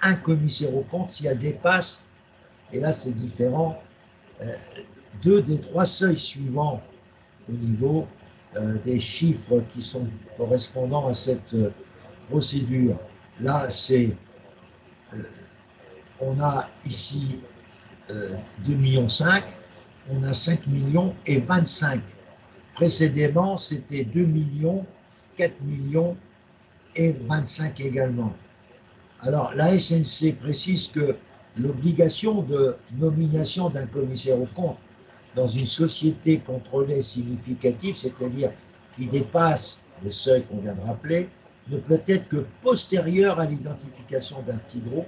un commissaire aux comptes si elle dépasse, et là c'est différent, deux des trois seuils suivants au niveau des chiffres qui sont correspondants à cette procédure. Là, on a ici 2,5 millions, on a 5 millions et 25. Précédemment, c'était 2 millions, 4 millions et 25 également. Alors, la SNC précise que l'obligation de nomination d'un commissaire aux comptes dans une société contrôlée significative, c'est-à-dire qui dépasse les seuils qu'on vient de rappeler, ne peut être que postérieure à l'identification d'un petit groupe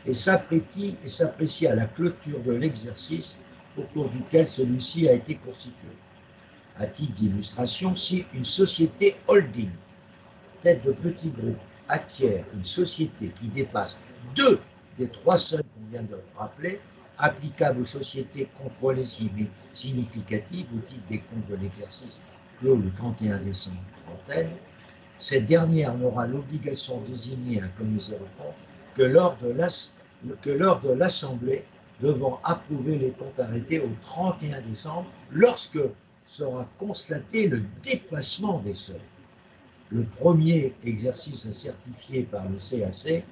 et s'apprécie à la clôture de l'exercice au cours duquel celui-ci a été constitué. À titre d'illustration, si une société holding, tête de petit groupe, acquiert une société qui dépasse deux des trois seuils qu'on vient de rappeler, applicables aux sociétés contrôlées significatives au titre des comptes de l'exercice clos le 31 décembre 30, cette dernière n'aura l'obligation de désigner un commissaire aux comptes que lors de l'Assemblée devant approuver les comptes arrêtés au 31 décembre lorsque sera constaté le dépassement des seuils. Le premier exercice à certifier par le CAC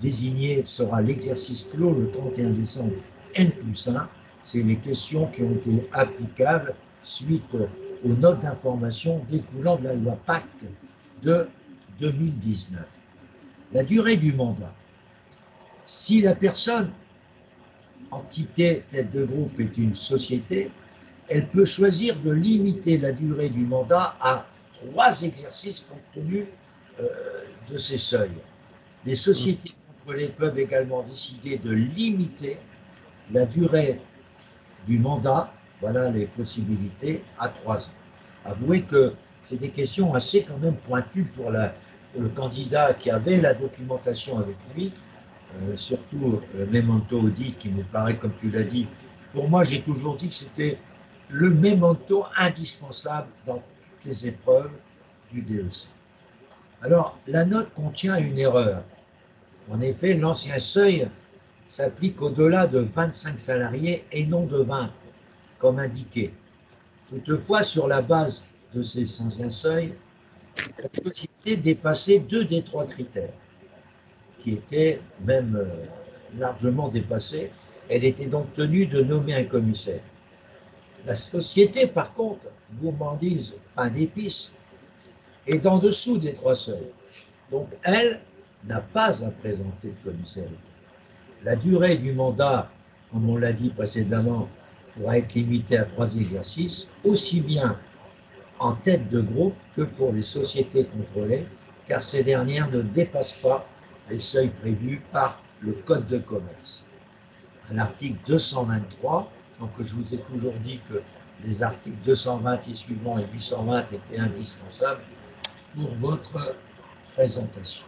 désigné sera l'exercice clos le 31 décembre N+1. C'est les questions qui ont été applicables suite aux notes d'information découlant de la loi Pacte de 2019. La durée du mandat. Si la personne, entité tête de groupe, est une société, elle peut choisir de limiter la durée du mandat à 3 exercices compte tenu de ces seuils. Les sociétés contrôlées peuvent également décider de limiter la durée du mandat, voilà les possibilités, à 3 ans. Avouez que c'est des questions assez quand même pointues pour le candidat qui avait la documentation avec lui, surtout le memento audit qui me paraît, comme tu l'as dit, pour moi j'ai toujours dit que c'était le memento indispensable dans toutes les épreuves du DEC. Alors, la note contient une erreur. En effet, l'ancien seuil s'applique au-delà de 25 salariés et non de 20, comme indiqué. Toutefois, sur la base de ces anciens seuils, la société dépassait 2 des 3 critères, qui étaient même largement dépassés. Elle était donc tenue de nommer un commissaire. La société, par contre, gourmandise pain d'épices, est en dessous des 3 seuils. Donc, elle n'a pas à présenter de commissaire. La durée du mandat, comme on l'a dit précédemment, pourra être limitée à 3 exercices, aussi bien en tête de groupe que pour les sociétés contrôlées, car ces dernières ne dépassent pas les seuils prévus par le Code de commerce. À l'article 223, donc je vous ai toujours dit que les articles 220 et suivants et 820 étaient indispensables pour votre présentation.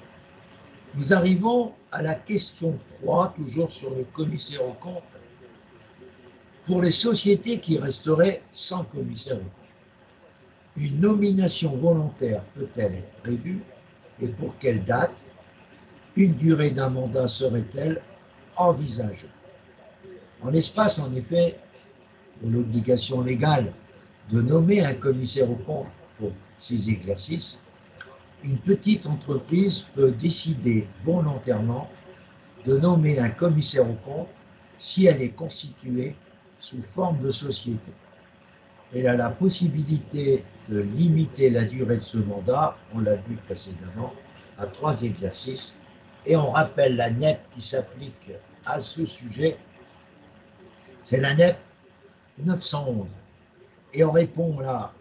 Nous arrivons à la question 3, toujours sur le commissaire aux comptes. Pour les sociétés qui resteraient sans commissaire aux comptes, une nomination volontaire peut-elle être prévue et pour quelle date? Une durée d'un mandat serait-elle envisagée? En l'espace, en effet, de l'obligation légale de nommer un commissaire aux comptes pour 6 exercices, une petite entreprise peut décider volontairement de nommer un commissaire aux comptes si elle est constituée sous forme de société. Elle a la possibilité de limiter la durée de ce mandat, on l'a vu précédemment, à 3 exercices. Et on rappelle la NEP qui s'applique à ce sujet, c'est la NEP 911. Et on répond là,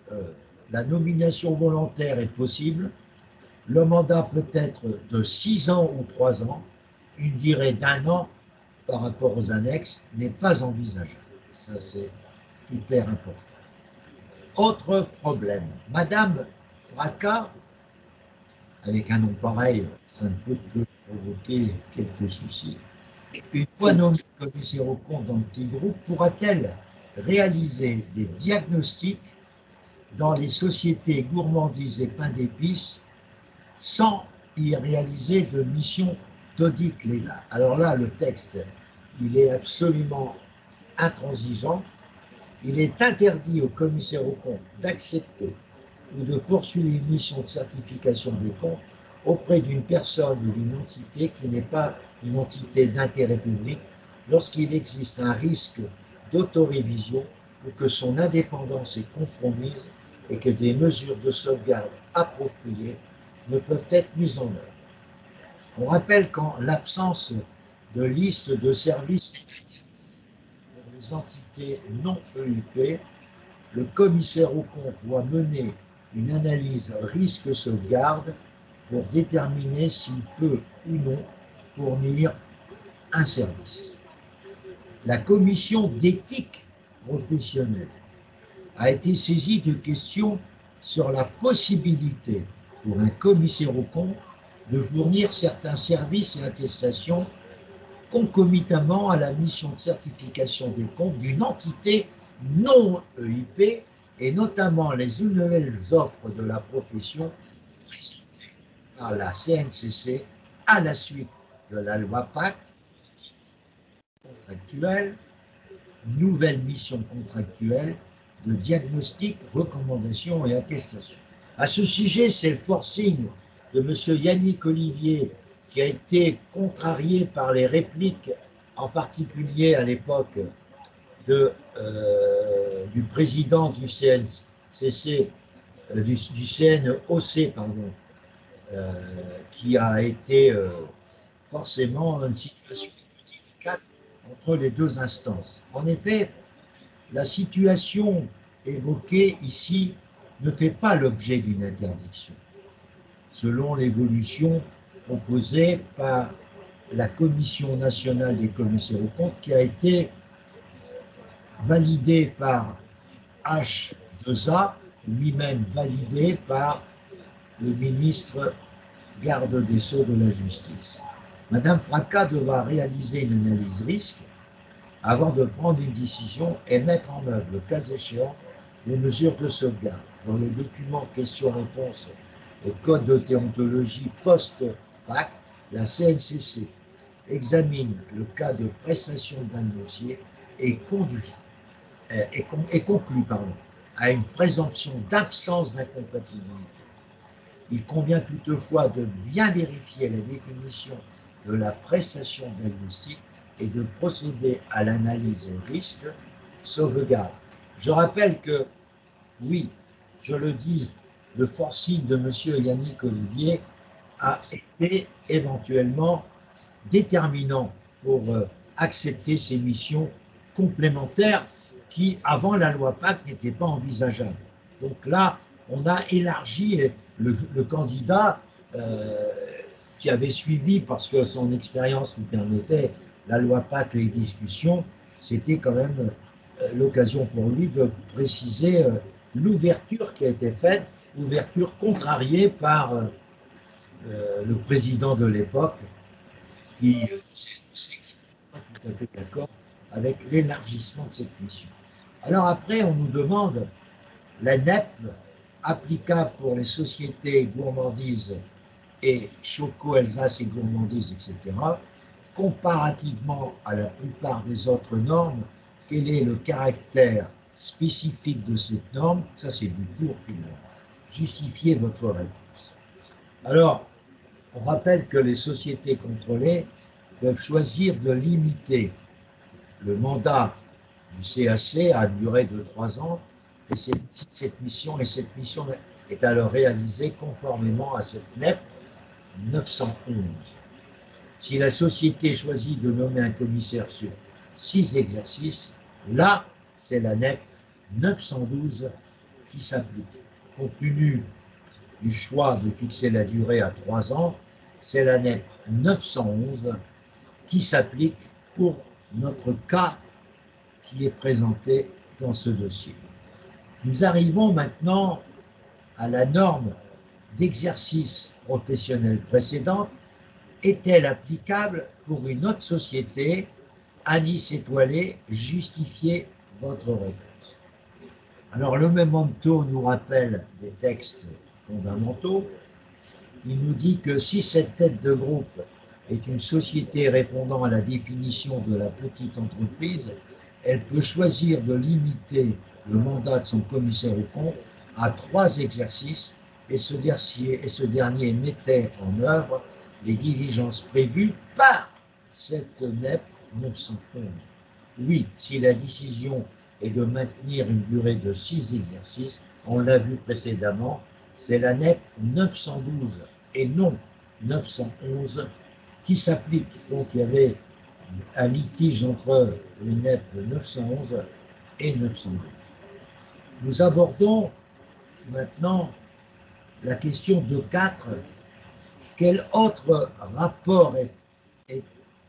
la nomination volontaire est possible, le mandat peut être de 6 ans ou 3 ans, une durée d'1 an par rapport aux annexes n'est pas envisageable. Ça, c'est hyper important. Autre problème, Madame Fracas, avec un nom pareil, ça ne peut que provoquer quelques soucis. Une fois nommée commissaire aux comptes dans le petit groupe, pourra-t-elle réaliser des diagnostics dans les sociétés gourmandises et pain d'épices sans y réaliser de mission d'audit légal. Alors là, le texte, il est absolument intransigeant. Il est interdit au commissaire aux comptes d'accepter ou de poursuivre une mission de certification des comptes auprès d'une personne ou d'une entité qui n'est pas une entité d'intérêt public lorsqu'il existe un risque d'autorévision ou que son indépendance est compromise et que des mesures de sauvegarde appropriées ne peuvent être mises en œuvre. On rappelle qu'en l'absence de liste de services pour les entités non EIP, le commissaire aux comptes doit mener une analyse risque-sauvegarde pour déterminer s'il peut ou non fournir un service. La commission d'éthique professionnelle a été saisie de questions sur la possibilité pour un commissaire aux comptes de fournir certains services et attestations concomitamment à la mission de certification des comptes d'une entité non EIP et notamment les nouvelles offres de la profession présentées par la CNCC à la suite de la loi Pacte contractuelle, nouvelle mission contractuelle de diagnostic, recommandation et attestation. À ce sujet, c'est le forcing de M. Yannick Olivier qui a été contrarié par les répliques, en particulier à l'époque du président du CNCC, du CNOC, pardon, qui a été forcément une situation délicate entre les deux instances. En effet, la situation évoquée ici ne fait pas l'objet d'une interdiction, selon l'évolution proposée par la Commission nationale des commissaires aux comptes qui a été validée par H2A, lui-même validé par le ministre garde des Sceaux de la Justice. Madame Fracas devra réaliser une analyse risque avant de prendre une décision et mettre en œuvre, le cas échéant, des mesures de sauvegarde. Dans le document questions-réponses au code de déontologie post-PAC, la CNCC examine le cas de prestation d'un dossier et conclut à une présomption d'absence d'incompatibilité. Il convient toutefois de bien vérifier la définition de la prestation diagnostique et de procéder à l'analyse risque sauvegarde. Je rappelle que, oui, je le dis, le forcing de M. Yannick Olivier a été éventuellement déterminant pour accepter ces missions complémentaires qui, avant la loi Pacte, n'étaient pas envisageables. Donc là, on a élargi le candidat qui avait suivi, parce que son expérience lui permettait, la loi Pacte, les discussions, c'était quand même l'occasion pour lui de préciser l'ouverture qui a été faite, ouverture contrariée par le président de l'époque, qui n'est pas tout à fait d'accord avec l'élargissement de cette mission. Alors après, on nous demande la NEP applicable pour les sociétés gourmandises et Choco, Alsace et gourmandises, etc., comparativement à la plupart des autres normes, quel est le caractère spécifique de cette norme? Ça, c'est du cours finalement. Justifiez votre réponse. Alors, on rappelle que les sociétés contrôlées peuvent choisir de limiter le mandat du CAC à une durée de 3 ans, et cette mission est alors réalisée conformément à cette NEP 911. Si la société choisit de nommer un commissaire sur 6 exercices, là, c'est la NEP 912 qui s'applique. Compte tenu du choix de fixer la durée à 3 ans, c'est la NEP 911 qui s'applique pour notre cas qui est présenté dans ce dossier. Nous arrivons maintenant à la norme d'exercice professionnel précédente. Est-elle applicable pour une autre société? Anis Étoilé, justifiez votre réponse. Alors le memento nous rappelle des textes fondamentaux. Il nous dit que si cette tête de groupe est une société répondant à la définition de la petite entreprise, elle peut choisir de limiter le mandat de son commissaire aux comptes à 3 exercices et ce dernier mettait en œuvre les diligences prévues par cette NEP 911. Oui, si la décision est de maintenir une durée de 6 exercices, on l'a vu précédemment, c'est la NEP 912 et non 911 qui s'applique. Donc il y avait un litige entre les NEP 911 et 912. Nous abordons maintenant la question de 4. Quel autre rapport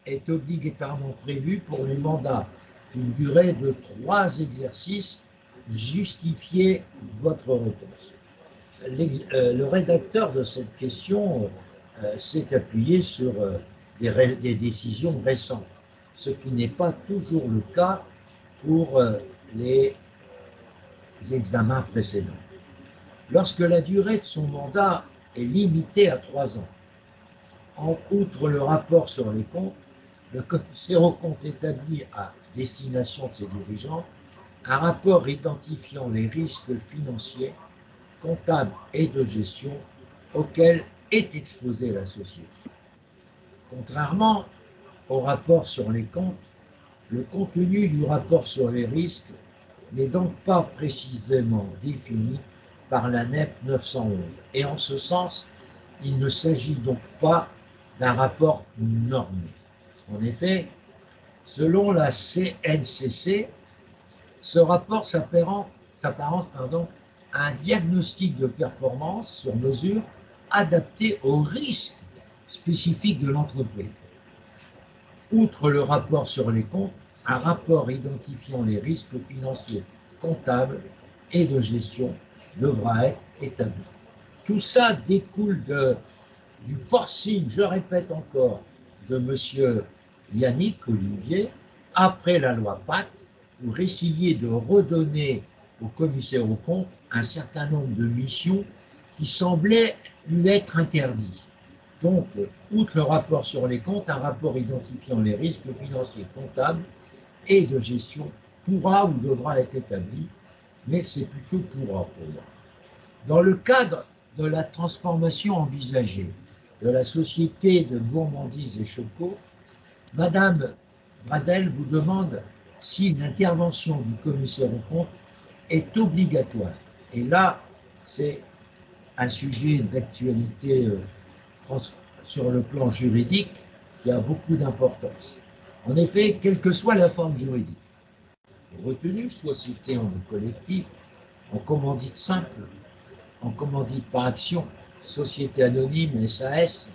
est obligatoirement prévu pour les mandats d'une durée de 3 exercices? Justifiez votre réponse. Le rédacteur de cette question s'est appuyé sur des décisions récentes, ce qui n'est pas toujours le cas pour les examens précédents. Lorsque la durée de son mandat est limitée à 3 ans, outre le rapport sur les comptes, le commissaire aux comptes établit à destination de ses dirigeants un rapport identifiant les risques financiers, comptables et de gestion auxquels est exposée la société. Contrairement au rapport sur les comptes, le contenu du rapport sur les risques n'est donc pas précisément défini par la NEP 911. Et en ce sens, il ne s'agit donc pas d'un rapport normé. En effet, selon la CNCC, ce rapport s'apparente à un diagnostic de performance sur mesure adapté aux risques spécifiques de l'entreprise. Outre le rapport sur les comptes, un rapport identifiant les risques financiers, comptables et de gestion devra être établi. Tout ça découle du forcing, je répète encore, de M. Yannick Olivier, après la loi Pacte, pour essayer de redonner au commissaire aux comptes un certain nombre de missions qui semblaient lui être interdites. Donc, outre le rapport sur les comptes, un rapport identifiant les risques financiers, comptables et de gestion pourra ou devra être établi, mais c'est plutôt pourra pour moi. Dans le cadre de la transformation envisagée de la société de gourmandises et choco, Madame Bradel vous demande si l'intervention du commissaire aux comptes est obligatoire. Et là, c'est un sujet d'actualité sur le plan juridique qui a beaucoup d'importance. En effet, quelle que soit la forme juridique, retenue, société en collectif, en commandite simple, en commandite par action, société anonyme, SAS,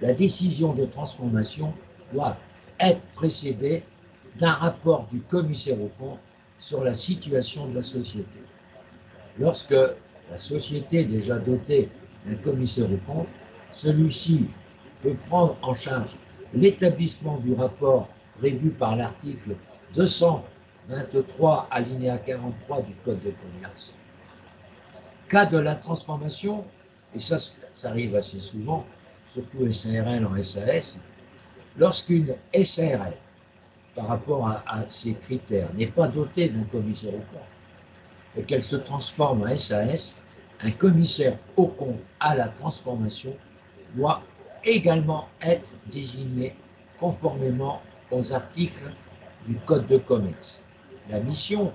la décision de transformation doit être précédée d'un rapport du commissaire aux comptes sur la situation de la société. Lorsque la société est déjà dotée d'un commissaire aux comptes, celui-ci peut prendre en charge l'établissement du rapport prévu par l'article 223 alinéa 43 du Code de commerce. Cas de la transformation, et ça arrive assez souvent, surtout SARL en SAS, lorsqu'une SARL, par rapport à ces critères, n'est pas dotée d'un commissaire aux comptes et qu'elle se transforme en SAS, un commissaire aux comptes à la transformation doit également être désigné conformément aux articles du Code de commerce. La mission,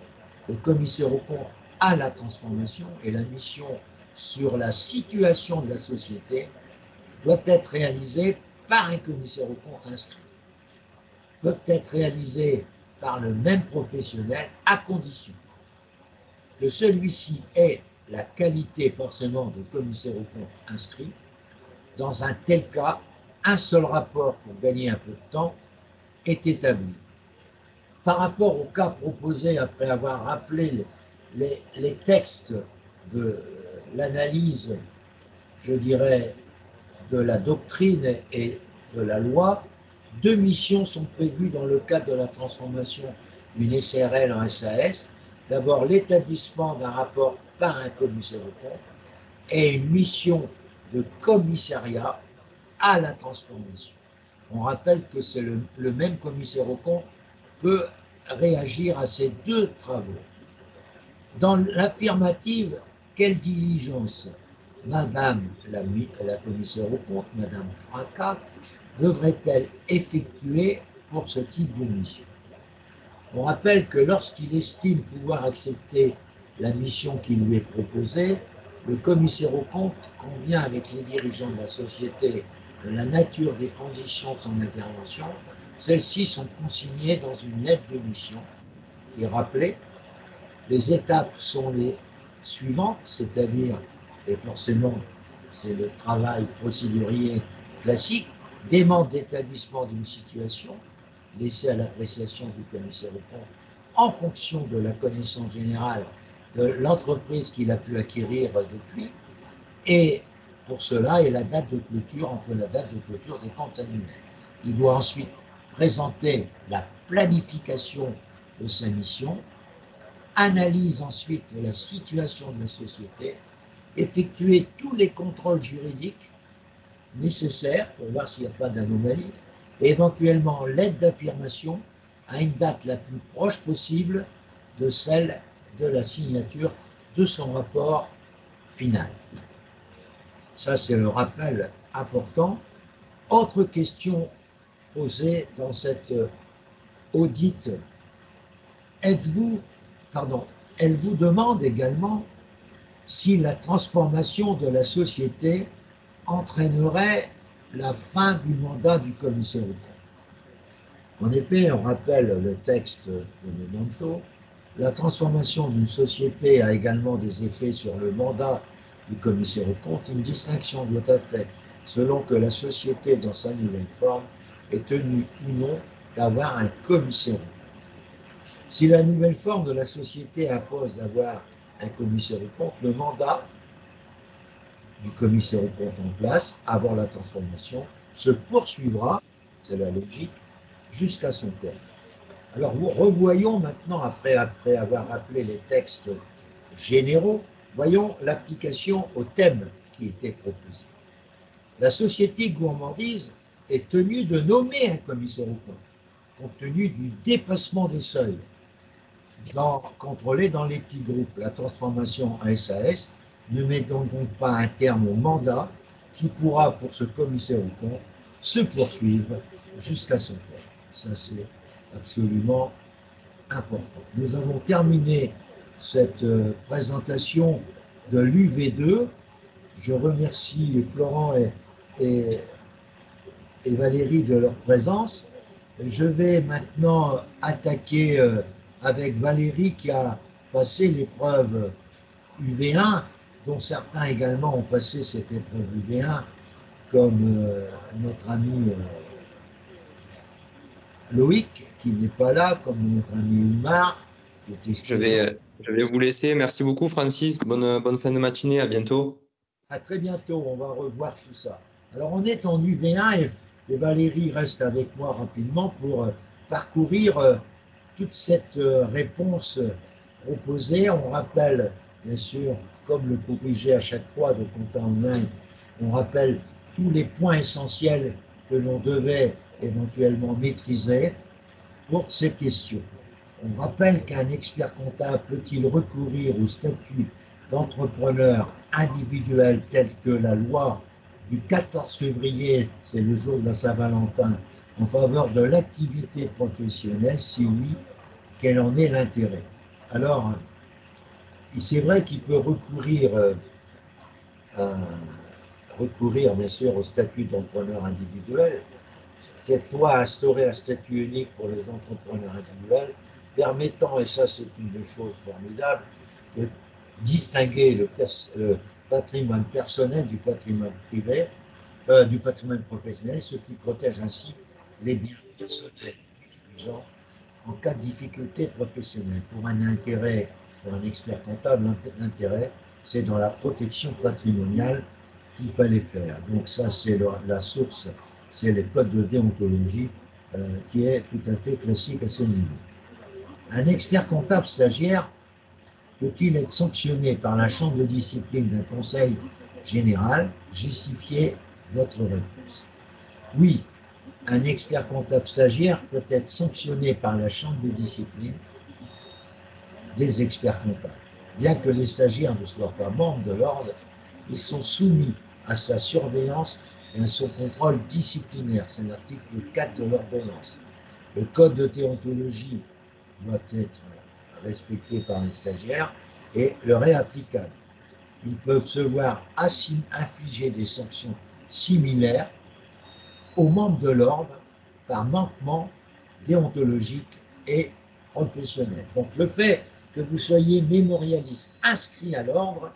le commissaire aux comptes à la transformation et la mission sur la situation de la société doit être réalisée par un commissaire aux comptes inscrit. Peuvent être réalisées par le même professionnel à condition que celui-ci ait la qualité forcément de commissaire aux comptes inscrit. Dans un tel cas, un seul rapport pour gagner un peu de temps est établi. Par rapport au cas proposé après avoir rappelé les textes de l'analyse, je dirais, de la doctrine et de la loi, 2 missions sont prévues dans le cadre de la transformation d'une SARL en SAS. d'abord l'établissement d'un rapport par un commissaire aux comptes et une mission de commissariat à la transformation. On rappelle que c'est le même commissaire aux comptes peut réagir à ces deux travaux. Dans l'affirmative, quelle diligence Madame la commissaire aux comptes, Madame Fracas, devrait-elle effectuer pour ce type de mission? On rappelle que lorsqu'il estime pouvoir accepter la mission qui lui est proposée, le commissaire aux comptes convient avec les dirigeants de la société de la nature des conditions de son intervention. Celles-ci sont consignées dans une lettre de mission qui est rappelée. Les étapes sont les suivantes, c'est-à-dire, et forcément, c'est le travail procédurier classique, demande d'établissement d'une situation, laissée à l'appréciation du commissaire aux comptes en fonction de la connaissance générale de l'entreprise qu'il a pu acquérir depuis, et pour cela, et la date de clôture, entre la date de clôture des comptes annuels. Il doit ensuite présenter la planification de sa mission, analyse ensuite de la situation de la société, effectuer tous les contrôles juridiques nécessaires pour voir s'il n'y a pas d'anomalie, et éventuellement l'aide d'affirmation à une date la plus proche possible de celle de la signature de son rapport final. Ça, c'est le rappel important. Autre question posée dans cette audit, elle vous demande également si la transformation de la société entraînerait la fin du mandat du commissaire aux comptes. En effet, on rappelle le texte de Memento, la transformation d'une société a également des effets sur le mandat du commissaire aux comptes. Une distinction doit être faite selon que la société, dans sa nouvelle forme, est tenue ou non d'avoir un commissaire aux comptes. Si la nouvelle forme de la société impose d'avoir un commissaire aux comptes, le mandat du commissaire aux comptes en place, avant la transformation, se poursuivra, c'est la logique, jusqu'à son terme. Alors, revoyons maintenant, après avoir rappelé les textes généraux, voyons l'application au thème qui était proposé. La société gourmandise est tenue de nommer un commissaire aux comptes, compte tenu du dépassement des seuils contrôlés dans les petits groupes. La transformation en SAS ne met donc pas un terme au mandat qui pourra, pour ce commissaire aux comptes, se poursuivre jusqu'à son terme. Ça, c'est absolument important. Nous avons terminé cette présentation de l'UV2. Je remercie Florent et Valérie de leur présence. Je vais maintenant attaquer avec Valérie qui a passé l'épreuve UV1, dont certains également ont passé cette épreuve UV1, comme notre ami Loïc, qui n'est pas là, comme notre ami Oumar, qui était... Je vais vous laisser. Merci beaucoup, Francis. Bonne fin de matinée. À bientôt. À très bientôt. On va revoir tout ça. Alors, on est en UV1 et Valérie reste avec moi rapidement pour parcourir toute cette réponse proposée. On rappelle, bien sûr, comme le corriger à chaque fois de compte en ligne, on rappelle tous les points essentiels que l'on devait éventuellement maîtriser pour ces questions. On rappelle qu'un expert comptable peut-il recourir au statut d'entrepreneur individuel tel que la loi du 14 février, c'est le jour de la Saint-Valentin, en faveur de l'activité professionnelle? Si oui, quel en est l'intérêt? Alors, c'est vrai qu'il peut recourir bien sûr au statut d'entrepreneur individuel. Cette loi a instauré un statut unique pour les entrepreneurs individuels, permettant, et ça c'est une des choses formidables, de distinguer le patrimoine personnel du patrimoine privé, du patrimoine professionnel, ce qui protège ainsi les biens personnels des gens en cas de difficulté professionnelle. Pour un expert comptable, l'intérêt, c'est dans la protection patrimoniale qu'il fallait faire. Donc ça, c'est la source, c'est les codes de déontologie qui est tout à fait classique à ce niveau. Un expert comptable stagiaire peut-il être sanctionné par la chambre de discipline d'un conseil général? Justifiez votre réponse. Oui, un expert comptable stagiaire peut être sanctionné par la chambre de discipline des experts comptables. Bien que les stagiaires ne soient pas membres de l'ordre, ils sont soumis à sa surveillance et à son contrôle disciplinaire. C'est l'article 4 de l'ordonnance. Le code de déontologie doit être respecté par les stagiaires et leur est applicable. Ils peuvent se voir infliger des sanctions similaires aux membres de l'ordre par manquement déontologique et professionnel. Donc le fait que vous soyez mémorialiste inscrit à l'ordre,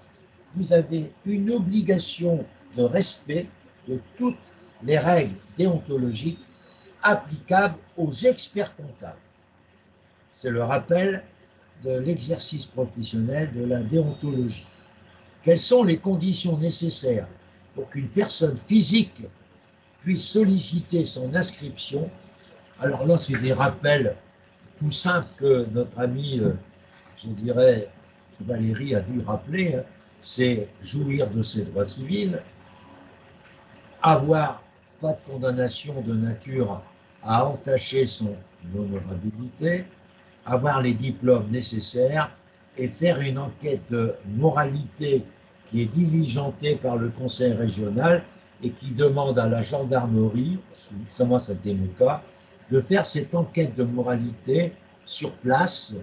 vous avez une obligation de respect de toutes les règles déontologiques applicables aux experts comptables. C'est le rappel de l'exercice professionnel de la déontologie. Quelles sont les conditions nécessaires pour qu'une personne physique puisse solliciter son inscription? Alors là, c'est des rappels tout simples que notre ami, je dirais, Valérie a dû rappeler. C'est jouir de ses droits civils, avoir pas de condamnation de nature à entacher son honorabilité, avoir les diplômes nécessaires et faire une enquête de moralité qui est diligentée par le conseil régional et qui demande à la gendarmerie, justement c'était mon cas, de faire cette enquête de moralité sur place,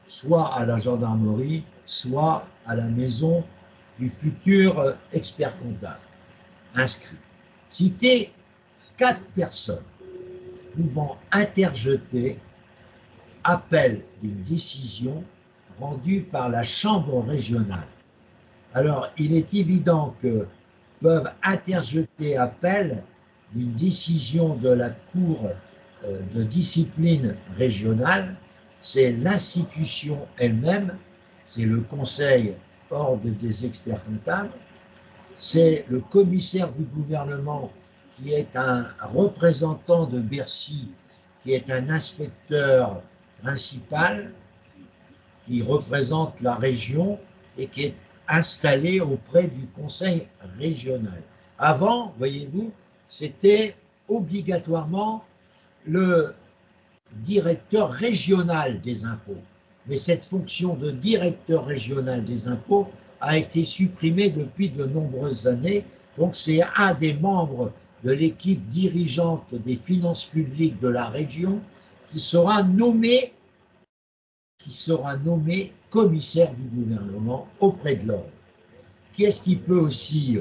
soit à la gendarmerie, soit à la maison du futur expert comptable inscrit. Citez 4 personnes pouvant interjeter appel d'une décision rendue par la chambre régionale. Alors, il est évident que peuvent interjeter appel d'une décision de la Cour de discipline régionale, c'est l'institution elle-même, c'est le Conseil ordre des experts comptables, c'est le commissaire du gouvernement qui est un représentant de Bercy, qui est un inspecteur principal, qui représente la région et qui est installé auprès du conseil régional. Avant, voyez-vous, c'était obligatoirement le directeur régional des impôts. Mais cette fonction de directeur régional des impôts a été supprimée depuis de nombreuses années. Donc c'est un des membres de l'équipe dirigeante des finances publiques de la région qui sera nommé commissaire du gouvernement auprès de l'ordre. Qui est-ce qui peut aussi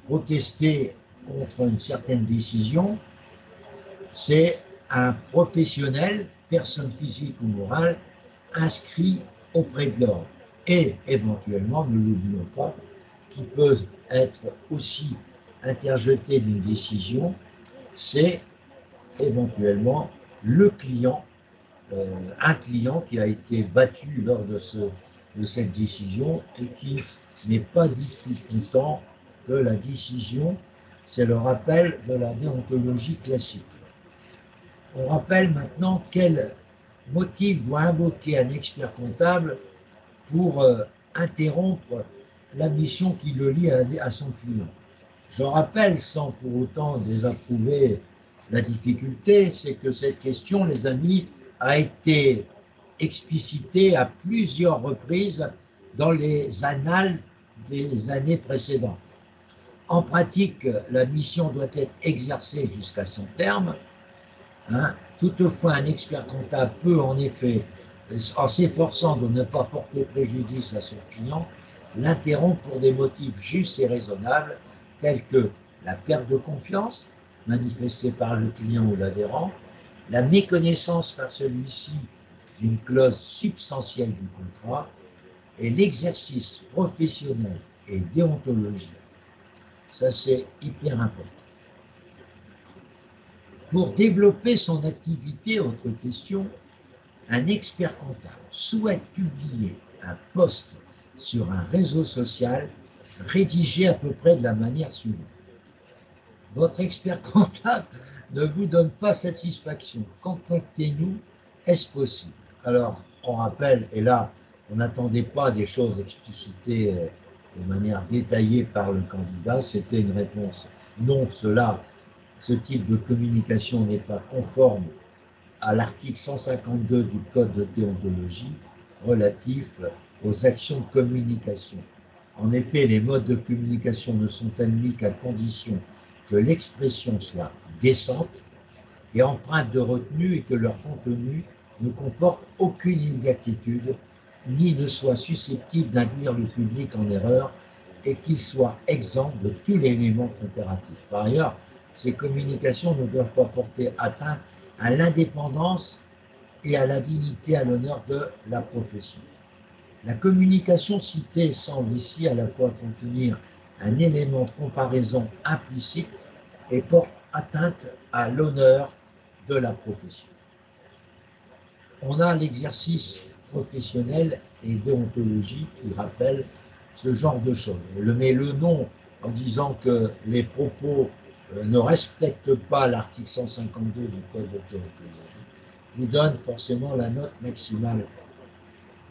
protester contre une certaine décision? C'est un professionnel, personne physique ou morale, inscrit auprès de l'ordre. Et éventuellement, ne l'oublions pas, qui peut être aussi interjeté d'une décision, c'est éventuellement le client, un client qui a été battu lors de cette décision et qui n'est pas du tout content de la décision. C'est le rappel de la déontologie classique. On rappelle maintenant quel motif doit invoquer un expert comptable pour interrompre la mission qui le lie à son client. Je rappelle, sans pour autant désapprouver la difficulté, c'est que cette question, les amis, a été explicitée à plusieurs reprises dans les annales des années précédentes. En pratique, la mission doit être exercée jusqu'à son terme. Toutefois, un expert comptable peut en effet, en s'efforçant de ne pas porter préjudice à son client, l'interrompre pour des motifs justes et raisonnables, tels que la perte de confiance manifestée par le client ou l'adhérent, la méconnaissance par celui-ci d'une clause substantielle du contrat et l'exercice professionnel et déontologique. Ça, c'est hyper important. Pour développer son activité, autre question, un expert comptable souhaite publier un post sur un réseau social rédigé à peu près de la manière suivante. Votre expert comptable ne vous donne pas satisfaction. Contactez-nous, est-ce possible? Alors, on rappelle, et là, On n'attendait pas des choses explicitées de manière détaillée par le candidat, c'était une réponse non, ce type de communication n'est pas conforme à l'article 152 du Code de déontologie relatif aux actions de communication. En effet, les modes de communication ne sont admis qu'à condition que l'expression soit décente et empreinte de retenue et que leur contenu ne comporte aucune inexactitude ni ne soit susceptible d'induire le public en erreur et qu'il soit exempt de tout l'élément comparatif. Par ailleurs, ces communications ne doivent pas porter atteinte à l'indépendance et à la dignité, à l'honneur de la profession. La communication citée semble ici à la fois contenir un élément de comparaison implicite et porte atteinte à l'honneur de la profession. On a l'exercice professionnel et déontologique qui rappelle ce genre de choses. Le met le nom en disant que les propos ne respectent pas l'article 152 du Code de déontologie, vous donne forcément la note maximale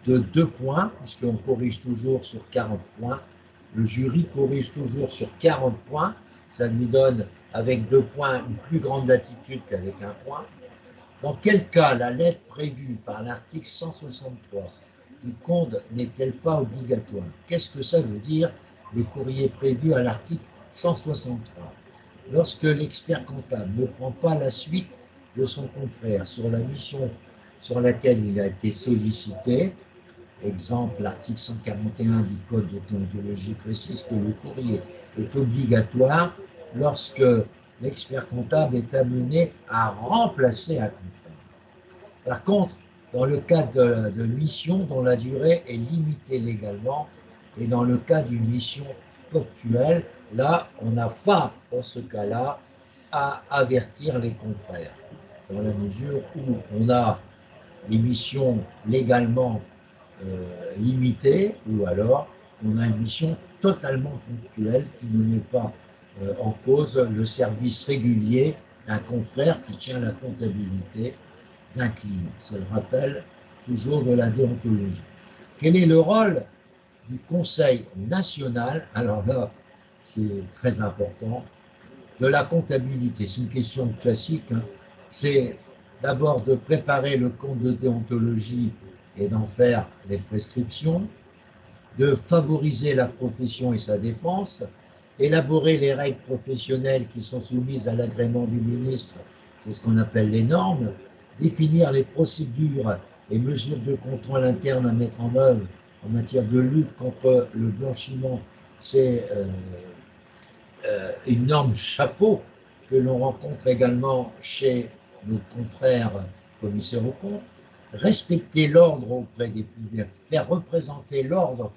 de 2 points, puisqu'on corrige toujours sur 40 points. Le jury corrige toujours sur 40 points. Ça lui donne, avec 2 points, une plus grande latitude qu'avec 1 point. Dans quel cas la lettre prévue par l'article 163 du Code n'est-elle pas obligatoire? Qu'est-ce que ça veut dire, le courrier prévu à l'article 163? Lorsque l'expert comptable ne prend pas la suite de son confrère sur la mission sur laquelle il a été sollicité, exemple, l'article 141 du Code de déontologie précise que le courrier est obligatoire lorsque l'expert comptable est amené à remplacer un confrère. Par contre, dans le cas de mission dont la durée est limitée légalement et dans le cas d'une mission ponctuelle, là, on n'a pas, dans ce cas-là, à avertir les confrères, dans la mesure où on a des missions légalement limitées, ou alors on a une mission totalement ponctuelle qui ne met pas en cause le service régulier d'un confrère qui tient la comptabilité d'un client. C'est le rappel toujours de la déontologie. Quel est le rôle du Conseil national, alors là c'est très important, de la comptabilité? C'est une question classique, hein. C'est d'abord de préparer le compte de déontologie et d'en faire les prescriptions, de favoriser la profession et sa défense, élaborer les règles professionnelles qui sont soumises à l'agrément du ministre, c'est ce qu'on appelle les normes, définir les procédures et mesures de contrôle interne à mettre en œuvre en matière de lutte contre le blanchiment, c'est une norme chapeau que l'on rencontre également chez nos confrères commissaires aux comptes. Respecter l'ordre auprès des pouvoirs, faire représenter l'ordre,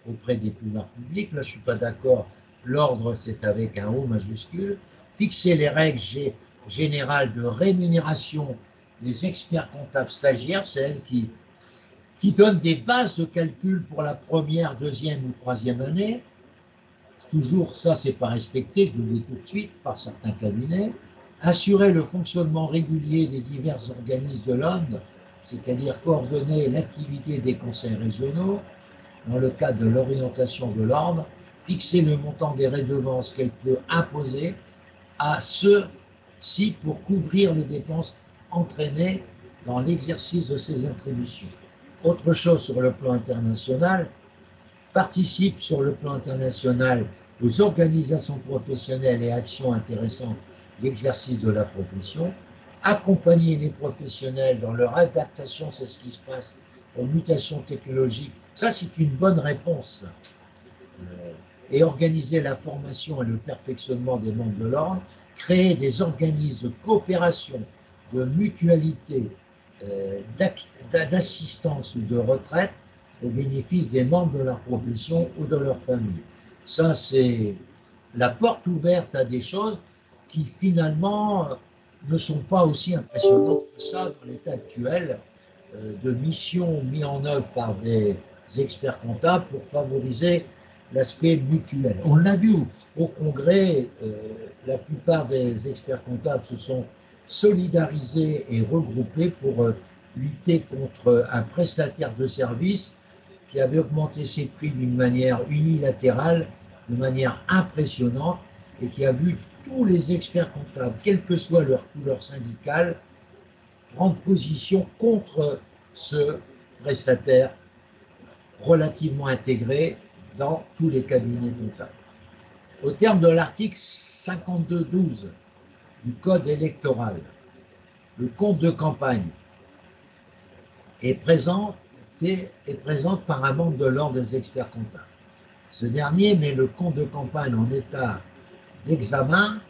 auprès des pouvoirs publics. Là, je ne suis pas d'accord. L'ordre, c'est avec un O majuscule. Fixer les règles générales de rémunération des experts comptables stagiaires, c'est elles qui donnent des bases de calcul pour la première, deuxième ou troisième année. Toujours ça, c'est pas respecté, je vous le dis tout de suite, par certains cabinets. Assurer le fonctionnement régulier des divers organismes de l'ordre, c'est-à-dire coordonner l'activité des conseils régionaux dans le cadre de l'orientation de l'ordre, fixer le montant des redevances qu'elle peut imposer à ceux-ci pour couvrir les dépenses entraînées dans l'exercice de ces attributions. Autre chose sur le plan international, participe sur le plan international aux organisations professionnelles et actions intéressant l'exercice de la profession, accompagner les professionnels dans leur adaptation, c'est ce qui se passe, aux mutations technologiques, ça c'est une bonne réponse, et organiser la formation et le perfectionnement des membres de l'ordre, créer des organismes de coopération, de mutualité, d'assistance ou de retraite au bénéfice des membres de leur profession ou de leur famille. Ça, c'est la porte ouverte à des choses qui finalement ne sont pas aussi impressionnantes que ça dans l'état actuel de missions mises en œuvre par des experts comptables pour favoriser l'aspect mutuel. On l'a vu au Congrès, la plupart des experts comptables se sont solidarisés et regroupés pour lutter contre un prestataire de service qui avait augmenté ses prix d'une manière unilatérale, de manière impressionnante, et qui a vu tous les experts comptables, quelle que soit leur couleur syndicale, prendre position contre ce prestataire relativement intégré dans tous les cabinets comptables. Au terme de l'article 52.12 du Code électoral, le compte de campagne est présent par un membre de l'ordre des experts comptables. Ce dernier met le compte de campagne en état d'examen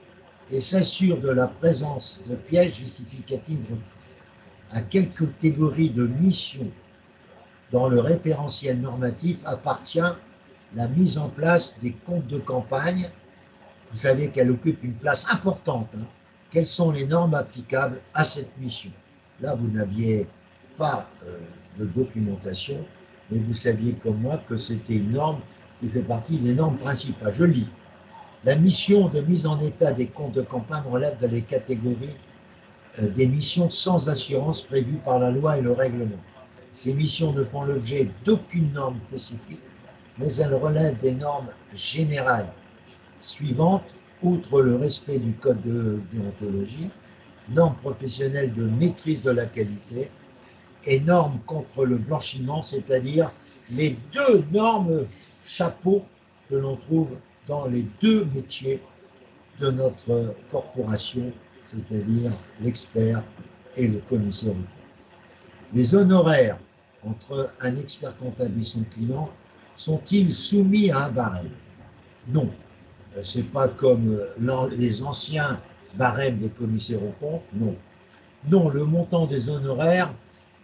et s'assure de la présence de pièces justificatives requises. À quelle catégorie de mission dans le référentiel normatif appartient la mise en place des comptes de campagne? Vous savez qu'elle occupe une place importante. Quelles sont les normes applicables à cette mission? Là, vous n'aviez pas de documentation, mais vous saviez comme moi que c'était une norme qui fait partie des normes principales. Je lis. La mission de mise en état des comptes de campagne relève de les catégories des missions sans assurance prévues par la loi et le règlement. Ces missions ne font l'objet d'aucune norme spécifique, mais elles relèvent des normes générales suivantes, outre le respect du code de déontologie, normes professionnelles de maîtrise de la qualité et normes contre le blanchiment, c'est-à-dire les deux normes chapeaux que l'on trouve dans les deux métiers de notre corporation, c'est-à-dire l'expert et le commissaire. Les honoraires entre un expert comptable et son client sont-ils soumis à un barème? Non. Ce n'est pas comme les anciens barèmes des commissaires aux comptes, non. Non, le montant des honoraires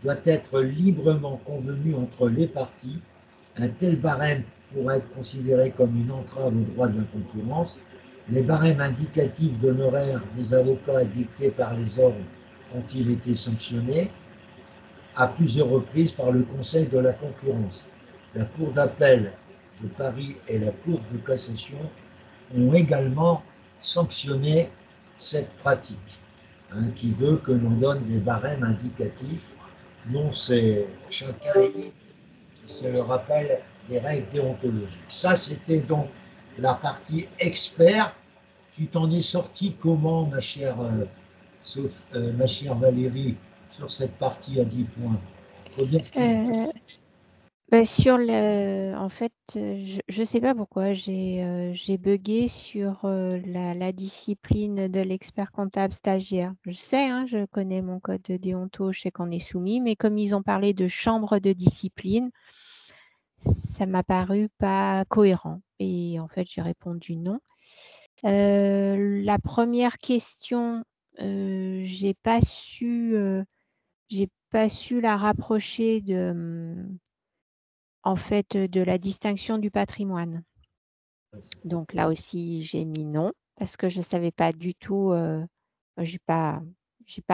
doit être librement convenu entre les parties. Un tel barème pourra être considéré comme une entrave au droit de la concurrence. Les barèmes indicatifs d'honoraires des avocats édictés par les ordres ont-ils été sanctionnés à plusieurs reprises par le Conseil de la concurrence. La Cour d'appel de Paris et la Cour de cassation ont également sanctionné cette pratique, qui veut que l'on donne des barèmes indicatifs. Non, c'est chacun est libre. C'est le rappel des règles déontologiques. Ça, c'était donc la partie expert. Tu t'en es sorti comment, ma chère Valérie, sur cette partie à 10 points? En fait, je sais pas pourquoi j'ai bugué sur la discipline de l'expert comptable stagiaire. Je sais, hein, je connais mon code de déonto, je sais qu'on est soumis, mais comme ils ont parlé de chambre de discipline, ça m'a paru pas cohérent. Et en fait, j'ai répondu non. La première question, j'ai pas su la rapprocher en fait, de la distinction du patrimoine. Donc là aussi, j'ai mis non parce que je savais pas du tout, j'ai pas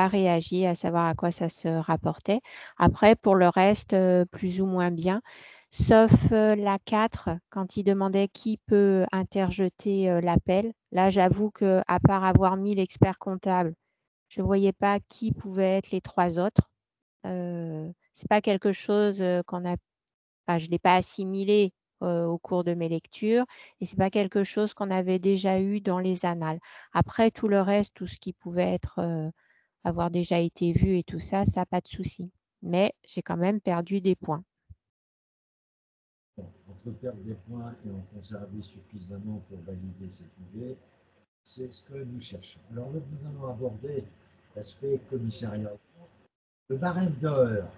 réagi à savoir à quoi ça se rapportait. Après pour le reste, plus ou moins bien, sauf, la 4 quand il demandait qui peut interjeter, l'appel. Là, j'avoue qu'à part avoir mis l'expert comptable, je voyais pas qui pouvaient être les 3 autres. C'est pas quelque chose, je l'ai pas assimilé, au cours de mes lectures et c'est pas quelque chose qu'on avait déjà eu dans les annales. Après tout le reste, tout ce qui pouvait être, avoir déjà été vu et tout ça, ça pas de souci. Mais j'ai quand même perdu des points. Entre perdre des points et en conserver suffisamment pour valider cette idée, c'est ce que nous cherchons. Alors là, nous allons aborder l'aspect commissariat. Le barème d'heures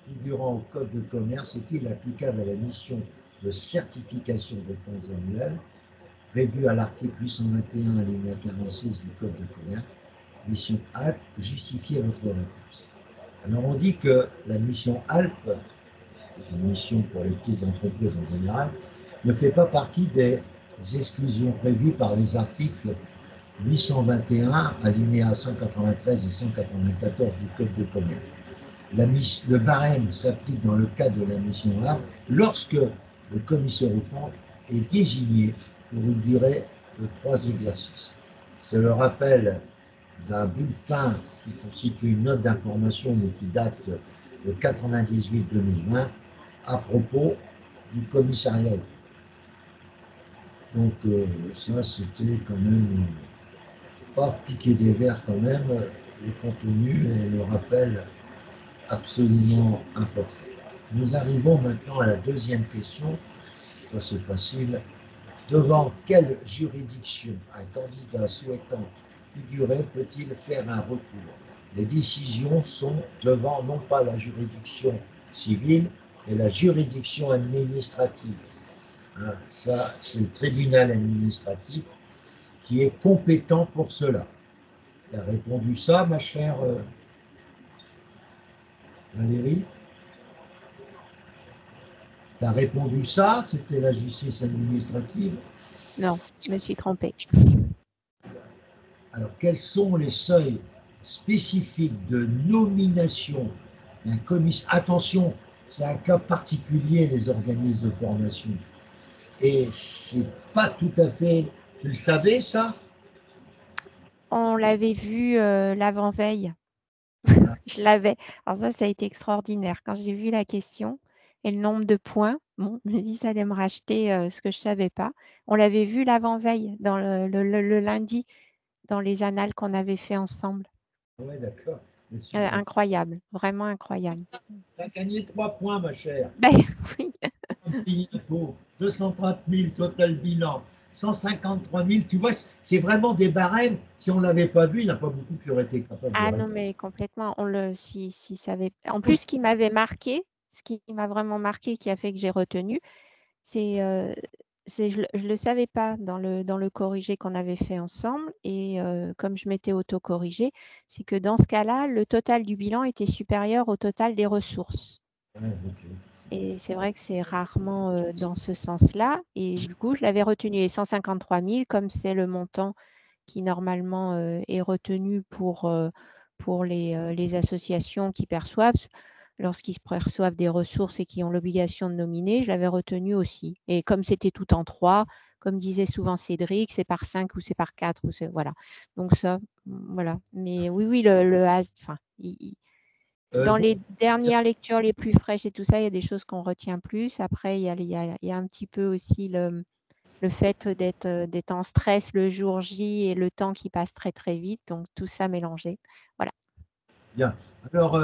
figurant au code de commerce est-il applicable à la mission de certification des comptes annuels prévue à l'article 821 alinéa 46 du code de commerce, mission ALP? Justifiez votre réponse. Alors on dit que la mission ALP, qui est une mission pour les petites entreprises en général, ne fait pas partie des exclusions prévues par les articles 821 alinéa 193 et 194 du code de commerce. Le barème s'applique dans le cadre de la mission A lorsque le commissaire aux comptes est désigné pour une durée de 3 exercices. C'est le rappel d'un bulletin qui constitue une note d'information mais qui date de 98-2020 à propos du commissariat. Donc ça, c'était quand même pas piquer des verres quand même, les contenus et le rappel absolument important. Nous arrivons maintenant à la deuxième question. Ça, c'est facile. Devant quelle juridiction un candidat souhaitant figurer peut-il faire un recours? Les décisions sont devant non pas la juridiction civile, mais la juridiction administrative. Hein, ça, c'est le tribunal administratif qui est compétent pour cela. Tu as répondu ça, ma chère Valérie? Tu as répondu ça? C'était la justice administrative? Non, je me suis trompée. Alors, quels sont les seuils spécifiques de nomination d'un commissaire? Attention, c'est un cas particulier, les organismes de formation. Et c'est pas tout à fait. Tu le savais, ça? On l'avait vu l'avant-veille. Je l'avais. Alors ça a été extraordinaire. Quand j'ai vu la question et le nombre de points, bon, je me dis ça allait me racheter ce que je savais pas. On l'avait vu l'avant-veille, dans le lundi, dans les annales qu'on avait fait ensemble. Oui, d'accord. Incroyable, vraiment incroyable. Tu as gagné 3 points, ma chère. Ben oui. Petit impôt, 230 000 total bilan, 153 000. Tu vois, c'est vraiment des barèmes. Si on ne l'avait pas vu, il n'y en a pas beaucoup qui auraient été capables de Ah non, répondre. mais complètement. Si savait. En plus, ce qui m'avait marqué, ce qui m'a vraiment marqué, qui a fait que j'ai retenu, c'est je le savais pas dans le corrigé qu'on avait fait ensemble. Et comme je m'étais auto-corrigée, c'est que dans ce cas-là, le total du bilan était supérieur au total des ressources. Ouais, ok. Et c'est vrai que c'est rarement dans ce sens-là. Et du coup, je l'avais retenu. Et 153 000, comme c'est le montant qui normalement est retenu pour les associations qui perçoivent, lorsqu'ils perçoivent des ressources et qui ont l'obligation de nominer, je l'avais retenu aussi. Et comme c'était tout en 3, comme disait souvent Cédric, c'est par 5 ou c'est par 4. Voilà. Donc ça, voilà. Mais oui, enfin, dans Donc, les dernières lectures les plus fraîches et tout ça, il y a des choses qu'on retient plus. Après, il y a un petit peu aussi le fait d'être en stress le jour J et le temps qui passe très très vite, donc tout ça mélangé. Voilà. bien. Alors,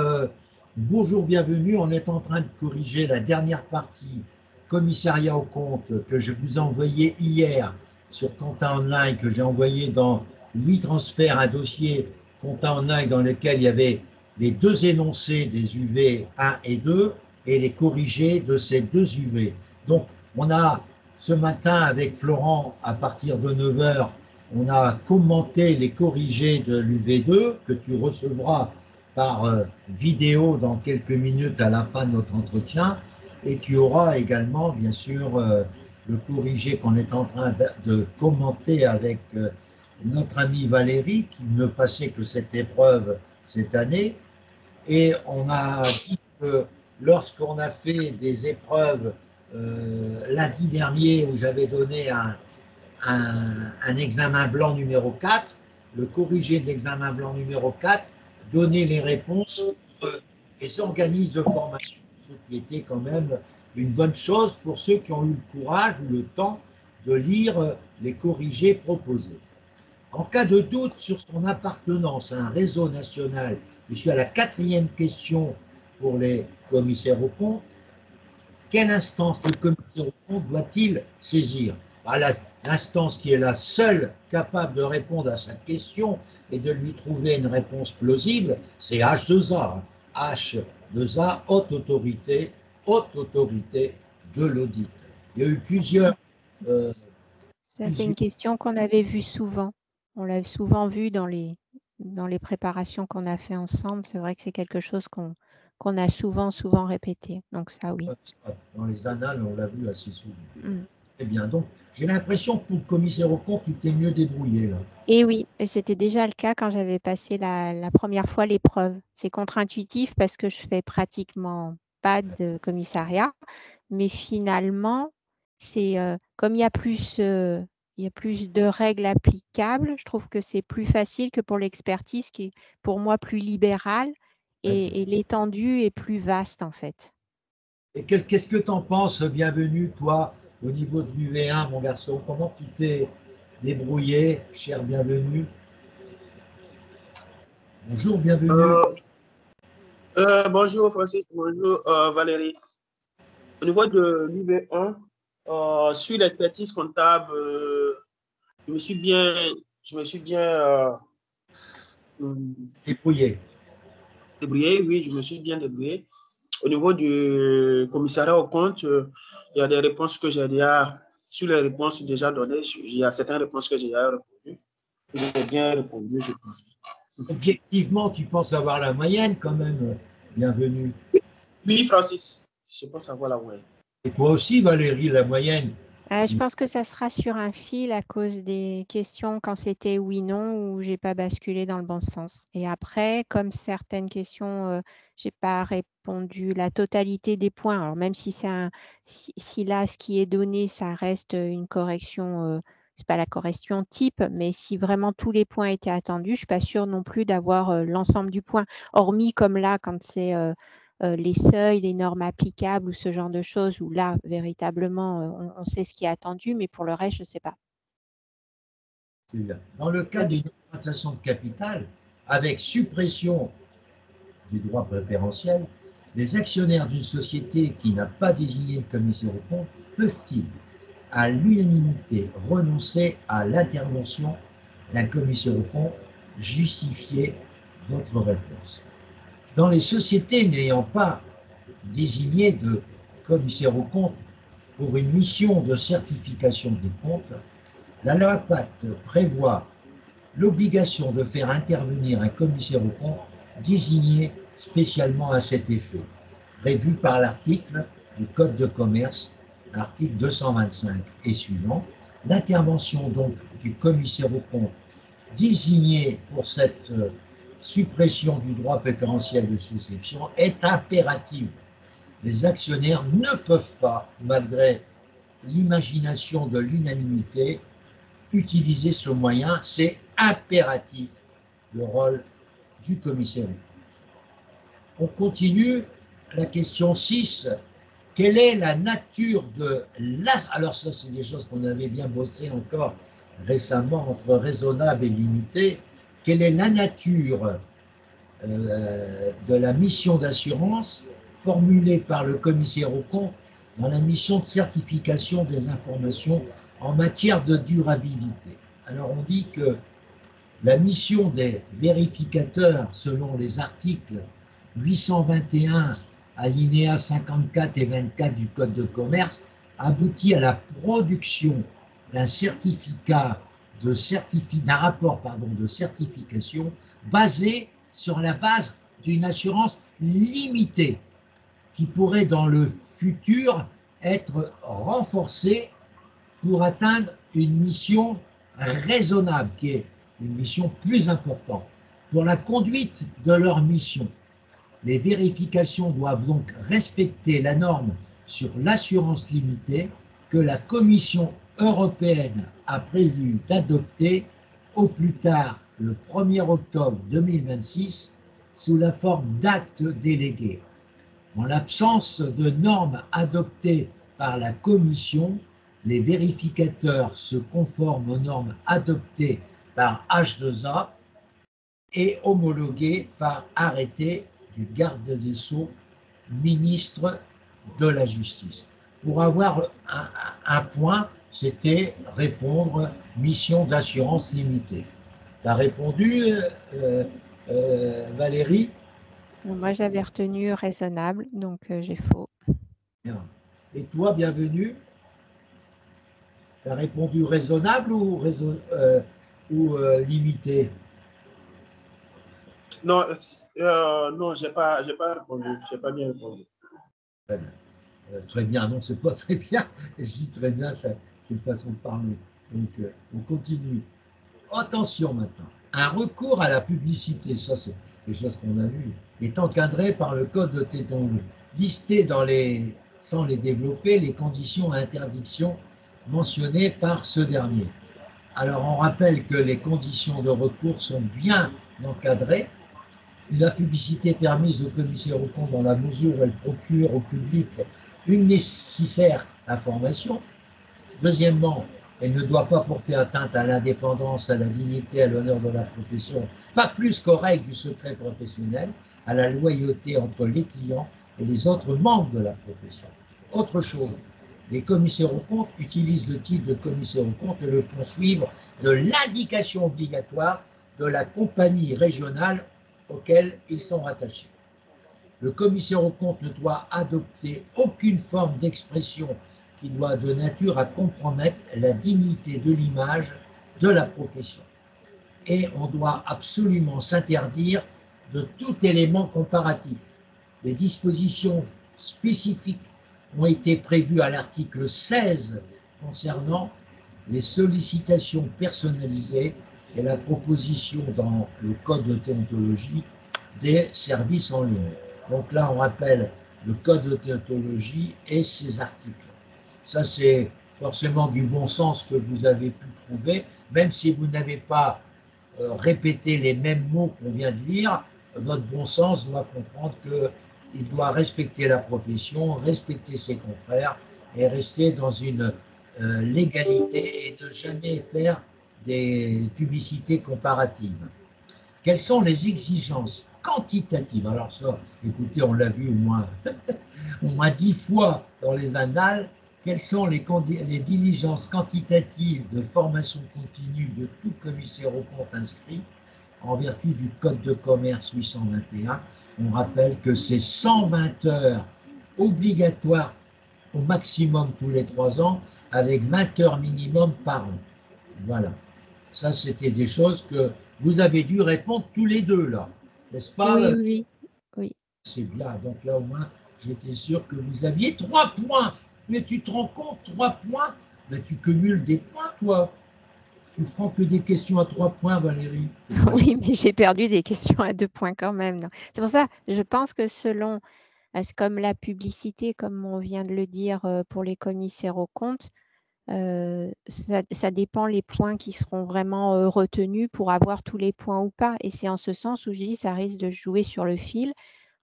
bonjour, bienvenue. On est en train de corriger la dernière partie commissariat aux comptes que je vous ai envoyé hier sur Compta Online, que j'ai envoyé dans 8 transferts, un dossier Compta Online dans lequel il y avait les 2 énoncés des UV 1 et 2 et les corrigés de ces 2 UV. Donc, on a ce matin avec Florent, à partir de 9 h, on a commenté les corrigés de l'UV2 que tu recevras par vidéo dans quelques minutes à la fin de notre entretien. Et tu auras également, bien sûr, le corrigé qu'on est en train de commenter avec notre amie Valérie, qui ne passait que cette épreuve cette année. Et on a dit que lorsqu'on a fait des épreuves lundi dernier, où j'avais donné un examen blanc numéro 4, le corrigé de l'examen blanc numéro 4 donnait les réponses pour les organismes de formation, ce qui était quand même une bonne chose pour ceux qui ont eu le courage ou le temps de lire les corrigés proposés. En cas de doute sur son appartenance à un réseau national, je suis à la 4e question pour les commissaires aux comptes. Quelle instance le commissaire aux comptes doit-il saisir? L'instance qui est la seule capable de répondre à sa question et de lui trouver une réponse plausible, c'est H2A. H2A, haute autorité de l'audit. Il y a eu plusieurs. Ça, c'est une question qu'on avait vue souvent. On l'a souvent vu dans les préparations qu'on a fait ensemble. C'est vrai que c'est quelque chose qu'on a souvent répété. Donc ça, oui. Dans les annales, on l'a vu assez souvent. Très bien. Donc, j'ai l'impression que pour le commissaire aux comptes, tu t'es mieux débrouillé là. Et oui, et c'était déjà le cas quand j'avais passé la première fois l'épreuve. C'est contre-intuitif parce que je fais pratiquement pas de commissariat, mais finalement, c'est comme il y a plus de règles applicables, je trouve que c'est plus facile que pour l'expertise qui est pour moi plus libérale et l'étendue est plus vaste en fait. Et qu'est-ce que tu en penses, Bienvenue, toi, au niveau de l'UV1, mon garçon? Comment tu t'es débrouillé, cher Bienvenue? Bonjour, Bienvenue. Bonjour Francis, bonjour Valérie. Au niveau de l'UV1, sur l'expertise comptable, je me suis bien Débrouillé. débrouillé, oui, je me suis bien débrouillé. Au niveau du commissariat aux comptes, il y a des réponses que j'ai déjà, sur les réponses déjà données, il y a certaines réponses que j'ai déjà répondues. J'ai bien répondu, je pense. Objectivement, tu penses avoir la moyenne quand même, Bienvenue. Oui, Francis, je pense avoir la moyenne. Et toi aussi, Valérie, la moyenne. Je pense que ça sera sur un fil à cause des questions quand c'était oui/non où j'ai pas basculé dans le bon sens. Et après, comme certaines questions, j'ai pas répondu la totalité des points. Alors même si c'est si là, ce qui est donné, ça reste une correction, c'est pas la correction type, mais si vraiment tous les points étaient attendus, je suis pas sûre non plus d'avoir l'ensemble du point. Hormis comme là, quand c'est les seuils, les normes applicables ou ce genre de choses où là, véritablement, on sait ce qui est attendu, mais pour le reste, je ne sais pas. Dans le cas d'une augmentation de capital, avec suppression du droit préférentiel, les actionnaires d'une société qui n'a pas désigné le commissaire aux comptes peuvent-ils, à l'unanimité, renoncer à l'intervention d'un commissaire aux comptes? Justifiez votre réponse. Dans les sociétés n'ayant pas désigné de commissaire aux comptes pour une mission de certification des comptes, la loi Pacte prévoit l'obligation de faire intervenir un commissaire aux comptes désigné spécialement à cet effet, prévu par l'article du Code de commerce, article 225 et suivant. L'intervention donc du commissaire aux comptes désigné pour cette suppression du droit préférentiel de souscription est impérative. Les actionnaires ne peuvent pas, malgré l'imagination de l'unanimité, utiliser ce moyen. C'est impératif, le rôle du commissaire. On continue. La question 6. Quelle est la nature de Alors ça, c'est des choses qu'on avait bien bossé encore récemment entre raisonnable et limité. Quelle est la nature de la mission d'assurance formulée par le commissaire aux comptes dans la mission de certification des informations en matière de durabilité? Alors on dit que la mission des vérificateurs, selon les articles 821, alinéas 54 et 24 du Code de commerce, aboutit à la production d'un rapport de certification basé sur la base d'une assurance limitée qui pourrait dans le futur être renforcée pour atteindre une mission raisonnable, qui est une mission plus importante. Pour la conduite de leur mission, les vérifications doivent donc respecter la norme sur l'assurance limitée que la Commission européenne a prévu d'adopter au plus tard le 1er octobre 2026 sous la forme d'actes délégués. En l'absence de normes adoptées par la Commission, les vérificateurs se conforment aux normes adoptées par H2A et homologuées par arrêté du garde des Sceaux, ministre de la Justice. Pour avoir un point, c'était répondre mission d'assurance limitée. Tu as répondu, Valérie? Moi, j'avais retenu raisonnable, donc j'ai faux. Bien. Et toi, Bienvenue? Tu as répondu raisonnable ou limité? Non, non, j'ai pas répondu, j'ai pas bien répondu. Très bien. Très bien, non, c'est pas très bien. Je dis très bien, c'est une façon de parler. Donc, on continue. Attention maintenant. Un recours à la publicité, ça c'est quelque chose qu'on a vu, est encadré par le code de déontologie. Listé sans les développer, les conditions et interdictions mentionnées par ce dernier. Alors, on rappelle que les conditions de recours sont bien encadrées. La publicité permise au commissaire aux comptes dans la mesure où elle procure au public une nécessaire information. Deuxièmement, elle ne doit pas porter atteinte à l'indépendance, à la dignité, à l'honneur de la profession, pas plus qu'aux règles du secret professionnel, à la loyauté entre les clients et les autres membres de la profession. Autre chose, les commissaires aux comptes utilisent le titre de commissaire aux comptes et le font suivre de l'indication obligatoire de la compagnie régionale auquel ils sont rattachés. Le commissaire aux comptes ne doit adopter aucune forme d'expression qui doit de nature à compromettre la dignité de l'image de la profession. Et on doit absolument s'interdire de tout élément comparatif. Les dispositions spécifiques ont été prévues à l'article 16 concernant les sollicitations personnalisées et la proposition dans le code de déontologie des services en ligne. Donc là, on rappelle le code de déontologie et ses articles. Ça, c'est forcément du bon sens que vous avez pu trouver, même si vous n'avez pas répété les mêmes mots qu'on vient de lire, votre bon sens doit comprendre qu'il doit respecter la profession, respecter ses confrères et rester dans une légalité et ne jamais faire des publicités comparatives. Quelles sont les exigences quantitatives? Alors ça, écoutez, on l'a vu au moins 10 fois dans les annales. Quelles sont les diligences quantitatives de formation continue de tout commissaire aux comptes inscrit en vertu du Code de commerce 821? On rappelle que c'est 120 heures obligatoires au maximum tous les 3 ans, avec 20 heures minimum par an. Voilà. Ça, c'était des choses que vous avez dû répondre tous les deux, là. N'est-ce pas? Oui. C'est bien. Donc là, au moins, j'étais sûr que vous aviez 3 points. Mais tu te rends compte, 3 points? Mais tu cumules des points, toi. Tu prends que des questions à 3 points, Valérie. Oui, mais j'ai perdu des questions à 2 points quand même. C'est pour ça, je pense que selon, c'est comme la publicité, comme on vient de le dire pour les commissaires aux comptes, ça dépend les points qui seront vraiment retenus pour avoir tous les points ou pas. Et c'est en ce sens où je dis ça risque de jouer sur le fil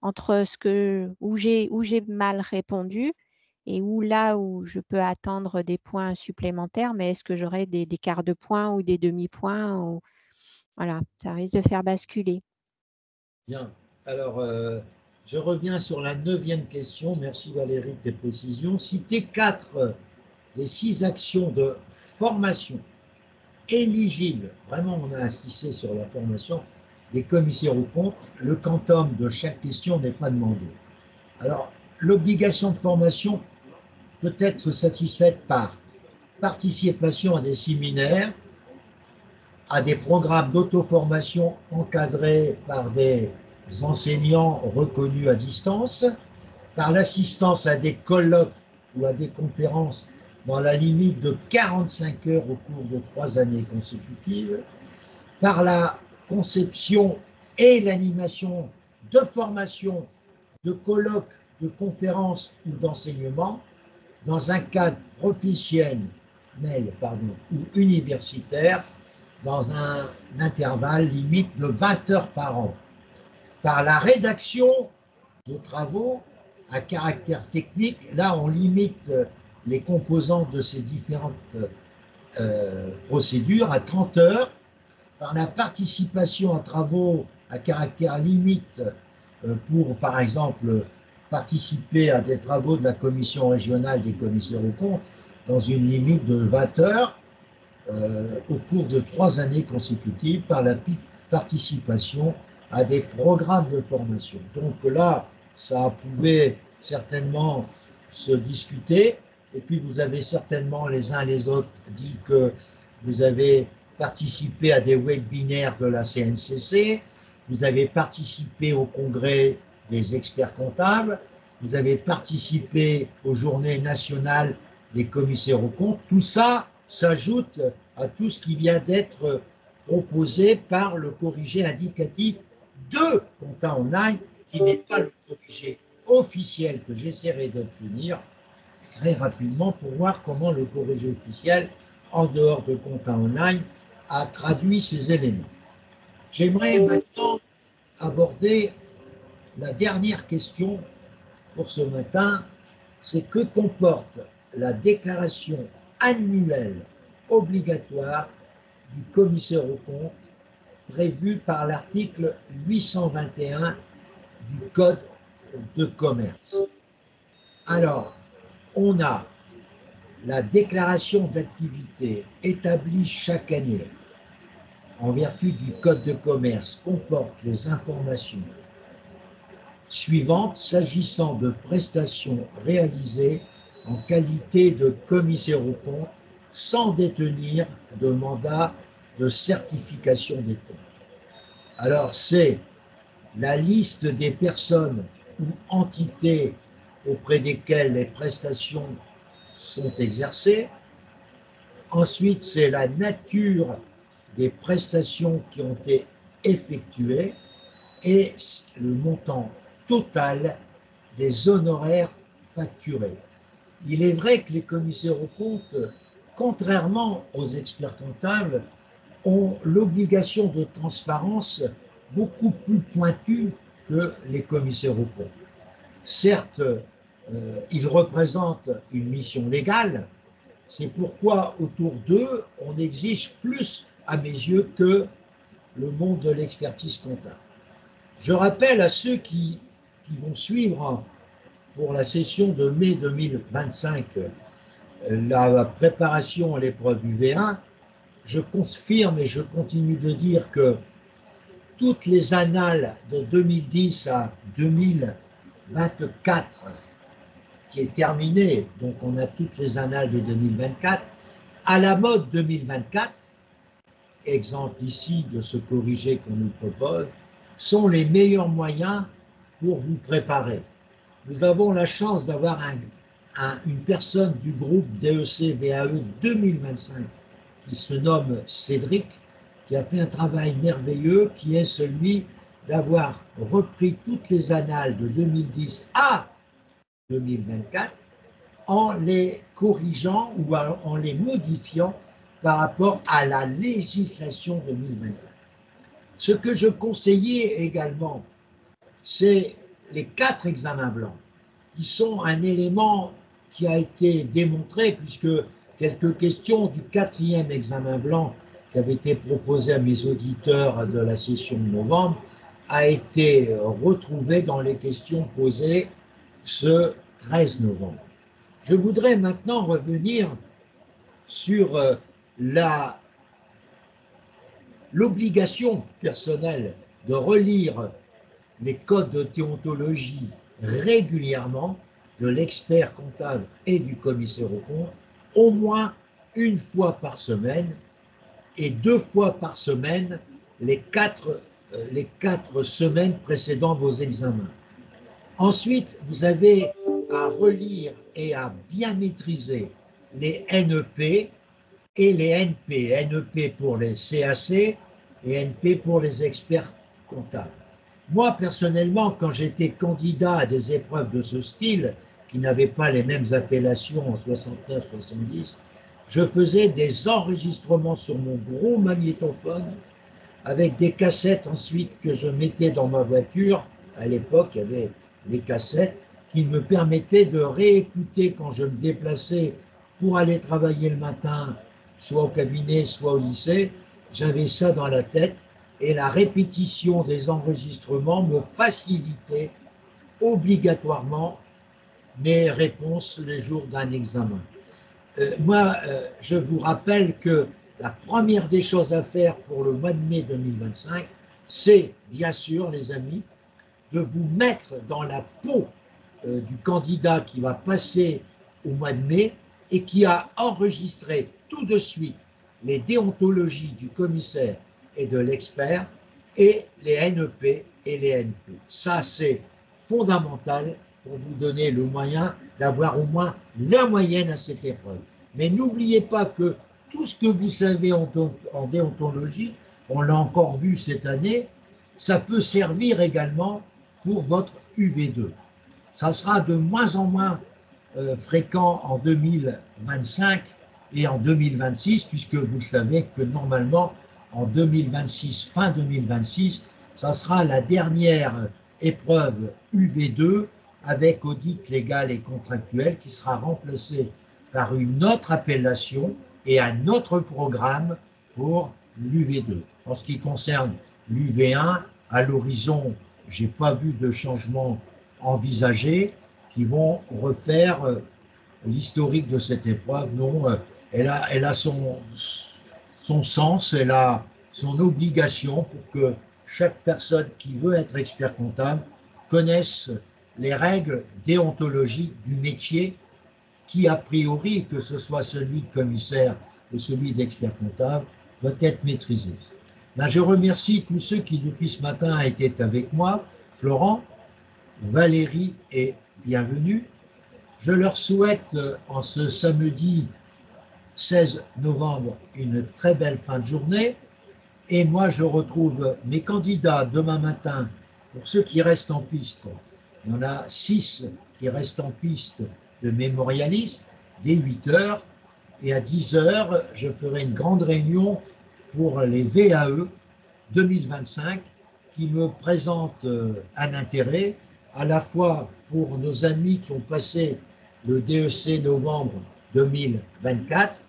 entre où j'ai mal répondu et là où je peux attendre des points supplémentaires, mais est-ce que j'aurai des quarts de points ou des demi-points voilà, ça risque de faire basculer. Bien. Alors, je reviens sur la 9e question. Merci Valérie de tes précisions. Citez 4 des 6 actions de formation éligibles, vraiment on a insisté sur la formation des commissaires aux comptes. Le quantum de chaque question n'est pas demandé. Alors, l'obligation de formation peut être satisfaite par participation à des séminaires, à des programmes d'auto-formation encadrés par des enseignants reconnus à distance, par l'assistance à des colloques ou à des conférences dans la limite de 45 heures au cours de 3 années consécutives, par la conception et l'animation de formations, de colloques, de conférences ou d'enseignements dans un cadre professionnel ou universitaire dans un intervalle limite de 20 heures par an, par la rédaction de travaux à caractère technique. Là, on limite les composantes de ces différentes procédures à 30 heures, par la participation à travaux à caractère limite pour, par exemple, participer à des travaux de la commission régionale des commissaires aux comptes dans une limite de 20 heures au cours de 3 années consécutives, par la participation à des programmes de formation. Donc là, ça pouvait certainement se discuter. Et puis vous avez certainement les uns les autres dit que vous avez participé à des webinaires de la CNCC, vous avez participé au congrès des experts comptables, vous avez participé aux journées nationales des commissaires aux comptes. Tout ça s'ajoute à tout ce qui vient d'être proposé par le corrigé indicatif de Compta Online, qui n'est pas le corrigé officiel que j'essaierai d'obtenir très rapidement pour voir comment le corrigé officiel, en dehors de Compta Online, a traduit ces éléments. J'aimerais maintenant aborder la dernière question pour ce matin, c'est que comporte la déclaration annuelle obligatoire du commissaire aux comptes prévue par l'article 821 du Code de commerce. Alors, on a la déclaration d'activité établie chaque année en vertu du Code de commerce comporte les informations suivantes s'agissant de prestations réalisées en qualité de commissaire aux comptes sans détenir de mandat de certification des comptes. Alors, c'est la liste des personnes ou entités auprès desquelles les prestations sont exercées. Ensuite, c'est la nature des prestations qui ont été effectuées et le montant total des honoraires facturés. Il est vrai que les commissaires aux comptes, contrairement aux experts comptables, ont l'obligation de transparence beaucoup plus pointue que les commissaires aux comptes. Certes, ils représentent une mission légale, c'est pourquoi autour d'eux, on exige plus, à mes yeux, que le monde de l'expertise comptable. Je rappelle à ceux qui vont suivre pour la session de mai 2025 la préparation à l'épreuve UV1, je confirme et je continue de dire que toutes les annales de 2010 à 2024, qui est terminée, donc on a toutes les annales de 2024, à la mode 2024, exemple ici de se corriger qu'on nous propose, sont les meilleurs moyens pour vous préparer. Nous avons la chance d'avoir une personne du groupe DEC VAE 2025 qui se nomme Cédric, qui a fait un travail merveilleux, qui est celui d'avoir repris toutes les annales de 2010 à 2024 en les corrigeant ou en les modifiant par rapport à la législation 2024. Ce que je conseillais également, c'est les 4 examens blancs, qui sont un élément qui a été démontré, puisque quelques questions du 4e examen blanc qui avait été proposé à mes auditeurs de la session de novembre a été retrouvé dans les questions posées ce 13 novembre. Je voudrais maintenant revenir sur l'obligation personnelle de relire les codes de déontologie régulièrement de l'expert comptable et du commissaire aux comptes, au moins une fois par semaine et 2 fois par semaine les 4 semaines précédant vos examens. Ensuite, vous avez à relire et à bien maîtriser les NEP et les NP. NEP pour les CAC et NP pour les experts comptables. Moi, personnellement, quand j'étais candidat à des épreuves de ce style, qui n'avaient pas les mêmes appellations en 69-70, je faisais des enregistrements sur mon gros magnétophone avec des cassettes ensuite que je mettais dans ma voiture. À l'époque, il y avait des cassettes qui me permettaient de réécouter quand je me déplaçais pour aller travailler le matin, soit au cabinet, soit au lycée. J'avais ça dans la tête et la répétition des enregistrements me facilitait obligatoirement mes réponses les jours d'un examen. Je vous rappelle que la première des choses à faire pour le mois de mai 2025, c'est bien sûr, les amis, de vous mettre dans la peau du candidat qui va passer au mois de mai et qui a enregistré tout de suite les déontologies du commissaire et de l'expert et les NEP et les NP. Ça, c'est fondamental pour vous donner le moyen d'avoir au moins la moyenne à cette épreuve. Mais n'oubliez pas que tout ce que vous savez en déontologie, on l'a encore vu cette année, ça peut servir également pour votre UV2. Ça sera de moins en moins fréquent en 2025 et en 2026, puisque vous savez que normalement, en 2026, fin 2026, ça sera la dernière épreuve UV2 avec audit légal et contractuel qui sera remplacé par une autre appellation et un autre programme pour l'UV2. En ce qui concerne l'UV1, à l'horizon, je n'ai pas vu de changement envisagé qui vont refaire l'historique de cette épreuve. Non, elle a son sens, elle a son obligation pour que chaque personne qui veut être expert comptable connaisse les règles déontologiques du métier qui, a priori, que ce soit celui de commissaire ou celui d'expert comptable, doit être maîtrisé. Ben, je remercie tous ceux qui, depuis ce matin, étaient avec moi. Florent, Valérie et bienvenue. Je leur souhaite, en ce samedi 16 novembre, une très belle fin de journée. Et moi, je retrouve mes candidats demain matin. Pour ceux qui restent en piste, il y en a 6 qui restent en piste de mémorialistes dès 8 heures. Et à 10 heures, je ferai une grande réunion pour les VAE 2025 qui me présentent un intérêt à la fois pour nos amis qui ont passé le DEC novembre 2024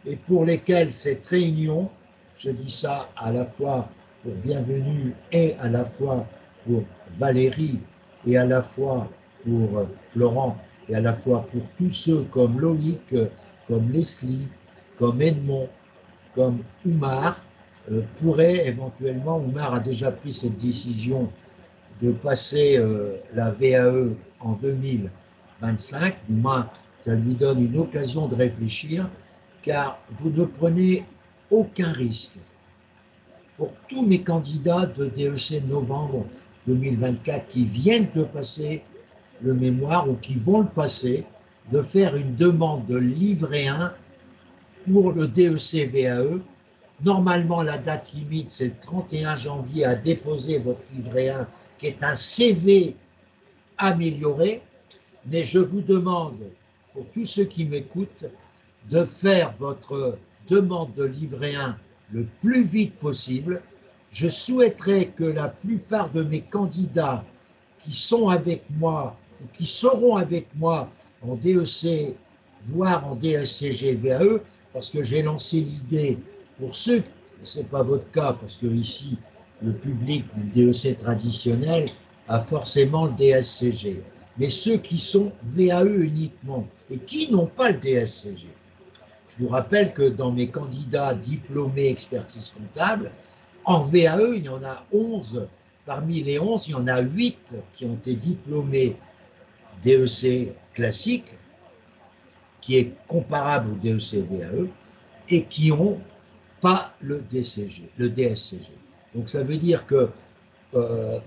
et pour lesquels cette réunion, je dis ça à la fois pour Bienvenue et à la fois pour Valérie et à la fois pour Florent et à la fois pour tous ceux comme Loïc, comme Leslie, comme Edmond, comme Oumar, pourrait éventuellement, Oumar a déjà pris cette décision de passer la VAE en 2025, du moins ça lui donne une occasion de réfléchir, car vous ne prenez aucun risque. Pour tous mes candidats de DEC novembre 2024 qui viennent de passer le mémoire ou qui vont le passer, de faire une demande de livret 1 pour le DEC VAE. Normalement, la date limite, c'est le 31 janvier à déposer votre livret 1, qui est un CV amélioré. Mais je vous demande, pour tous ceux qui m'écoutent, de faire votre demande de livret 1 le plus vite possible. Je souhaiterais que la plupart de mes candidats qui sont avec moi ou qui seront avec moi en DEC, voire en DSCG VAE, parce que j'ai lancé l'idée pour ceux, ce n'est pas votre cas, parce que ici, le public du DEC traditionnel a forcément le DSCG. Mais ceux qui sont VAE uniquement et qui n'ont pas le DSCG. Je vous rappelle que dans mes candidats diplômés expertise comptable, en VAE, il y en a 11. Parmi les 11, il y en a 8 qui ont été diplômés DEC classique, qui est comparable au DEC VAE, et qui n'ont pas le DSCG. Donc ça veut dire que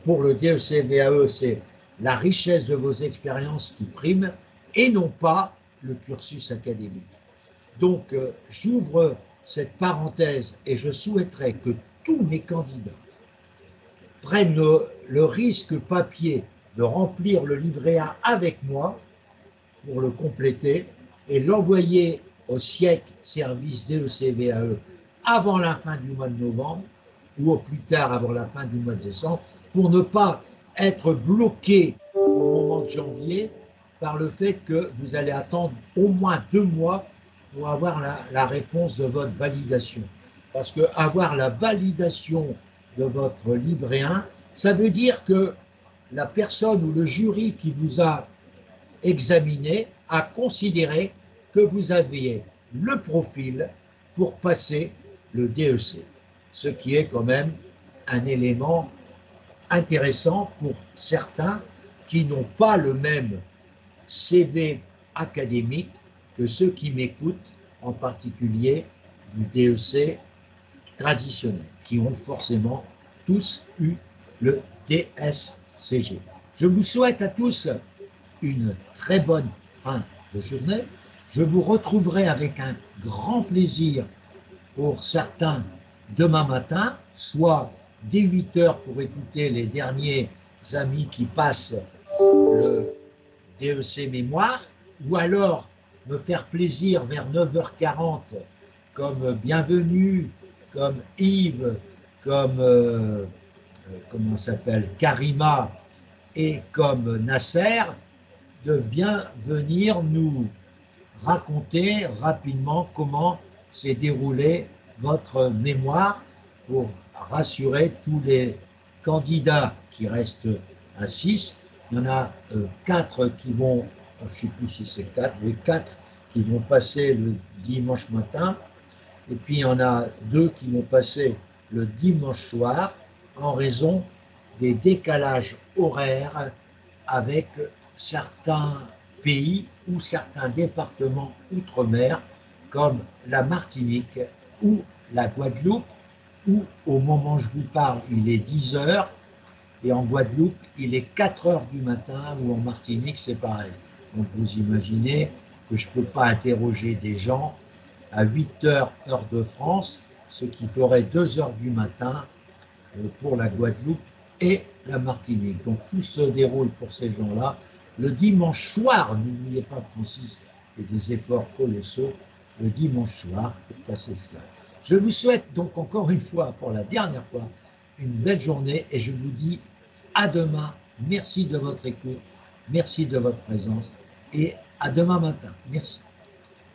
pour le DEC VAE, c'est la richesse de vos expériences qui prime et non pas le cursus académique. Donc j'ouvre cette parenthèse et je souhaiterais que tous mes candidats prennent le risque papier de remplir le livret A avec moi pour le compléter et l'envoyer au SIEC service DEC VAE avant la fin du mois de novembre ou au plus tard avant la fin du mois de décembre pour ne pas être bloqué au moment de janvier par le fait que vous allez attendre au moins 2 mois pour avoir la réponse de votre validation. Parce que avoir la validation de votre livret 1, ça veut dire que la personne ou le jury qui vous a examiné a considéré que vous aviez le profil pour passer le DEC, ce qui est quand même un élément intéressant pour certains qui n'ont pas le même CV académique que ceux qui m'écoutent, en particulier du DEC traditionnel, qui ont forcément tous eu le DSCG. Je vous souhaite à tous une très bonne fin de journée. Je vous retrouverai avec un grand plaisir pour certains demain matin, soit dès 8 heures pour écouter les derniers amis qui passent le DEC mémoire, ou alors me faire plaisir vers 9h40 comme Bienvenue, comme Yves, comme comment s'appelle Karima et comme Nasser, de bien venir nous raconter rapidement comment s'est déroulée votre mémoire pour rassurer tous les candidats qui restent à 6. Il y en a 4 qui vont, je ne sais plus si c'est 4, mais 4 qui vont passer le dimanche matin, et puis il y en a 2 qui vont passer le dimanche soir en raison des décalages horaires avec certains pays ou certains départements outre-mer comme la Martinique ou la Guadeloupe, où au moment où je vous parle, il est 10 heures, et en Guadeloupe, il est 4 heures du matin, ou en Martinique, c'est pareil. Donc vous imaginez que je ne peux pas interroger des gens à 8 heures, heure de France, ce qui ferait 2 heures du matin pour la Guadeloupe et la Martinique. Donc tout se déroule pour ces gens-là. Le dimanche soir, n'oubliez pas, Francis, il y a des efforts colossaux, le dimanche soir pour passer cela. Je vous souhaite donc encore une fois, pour la dernière fois, une belle journée et je vous dis à demain. Merci de votre écoute, merci de votre présence et à demain matin. Merci.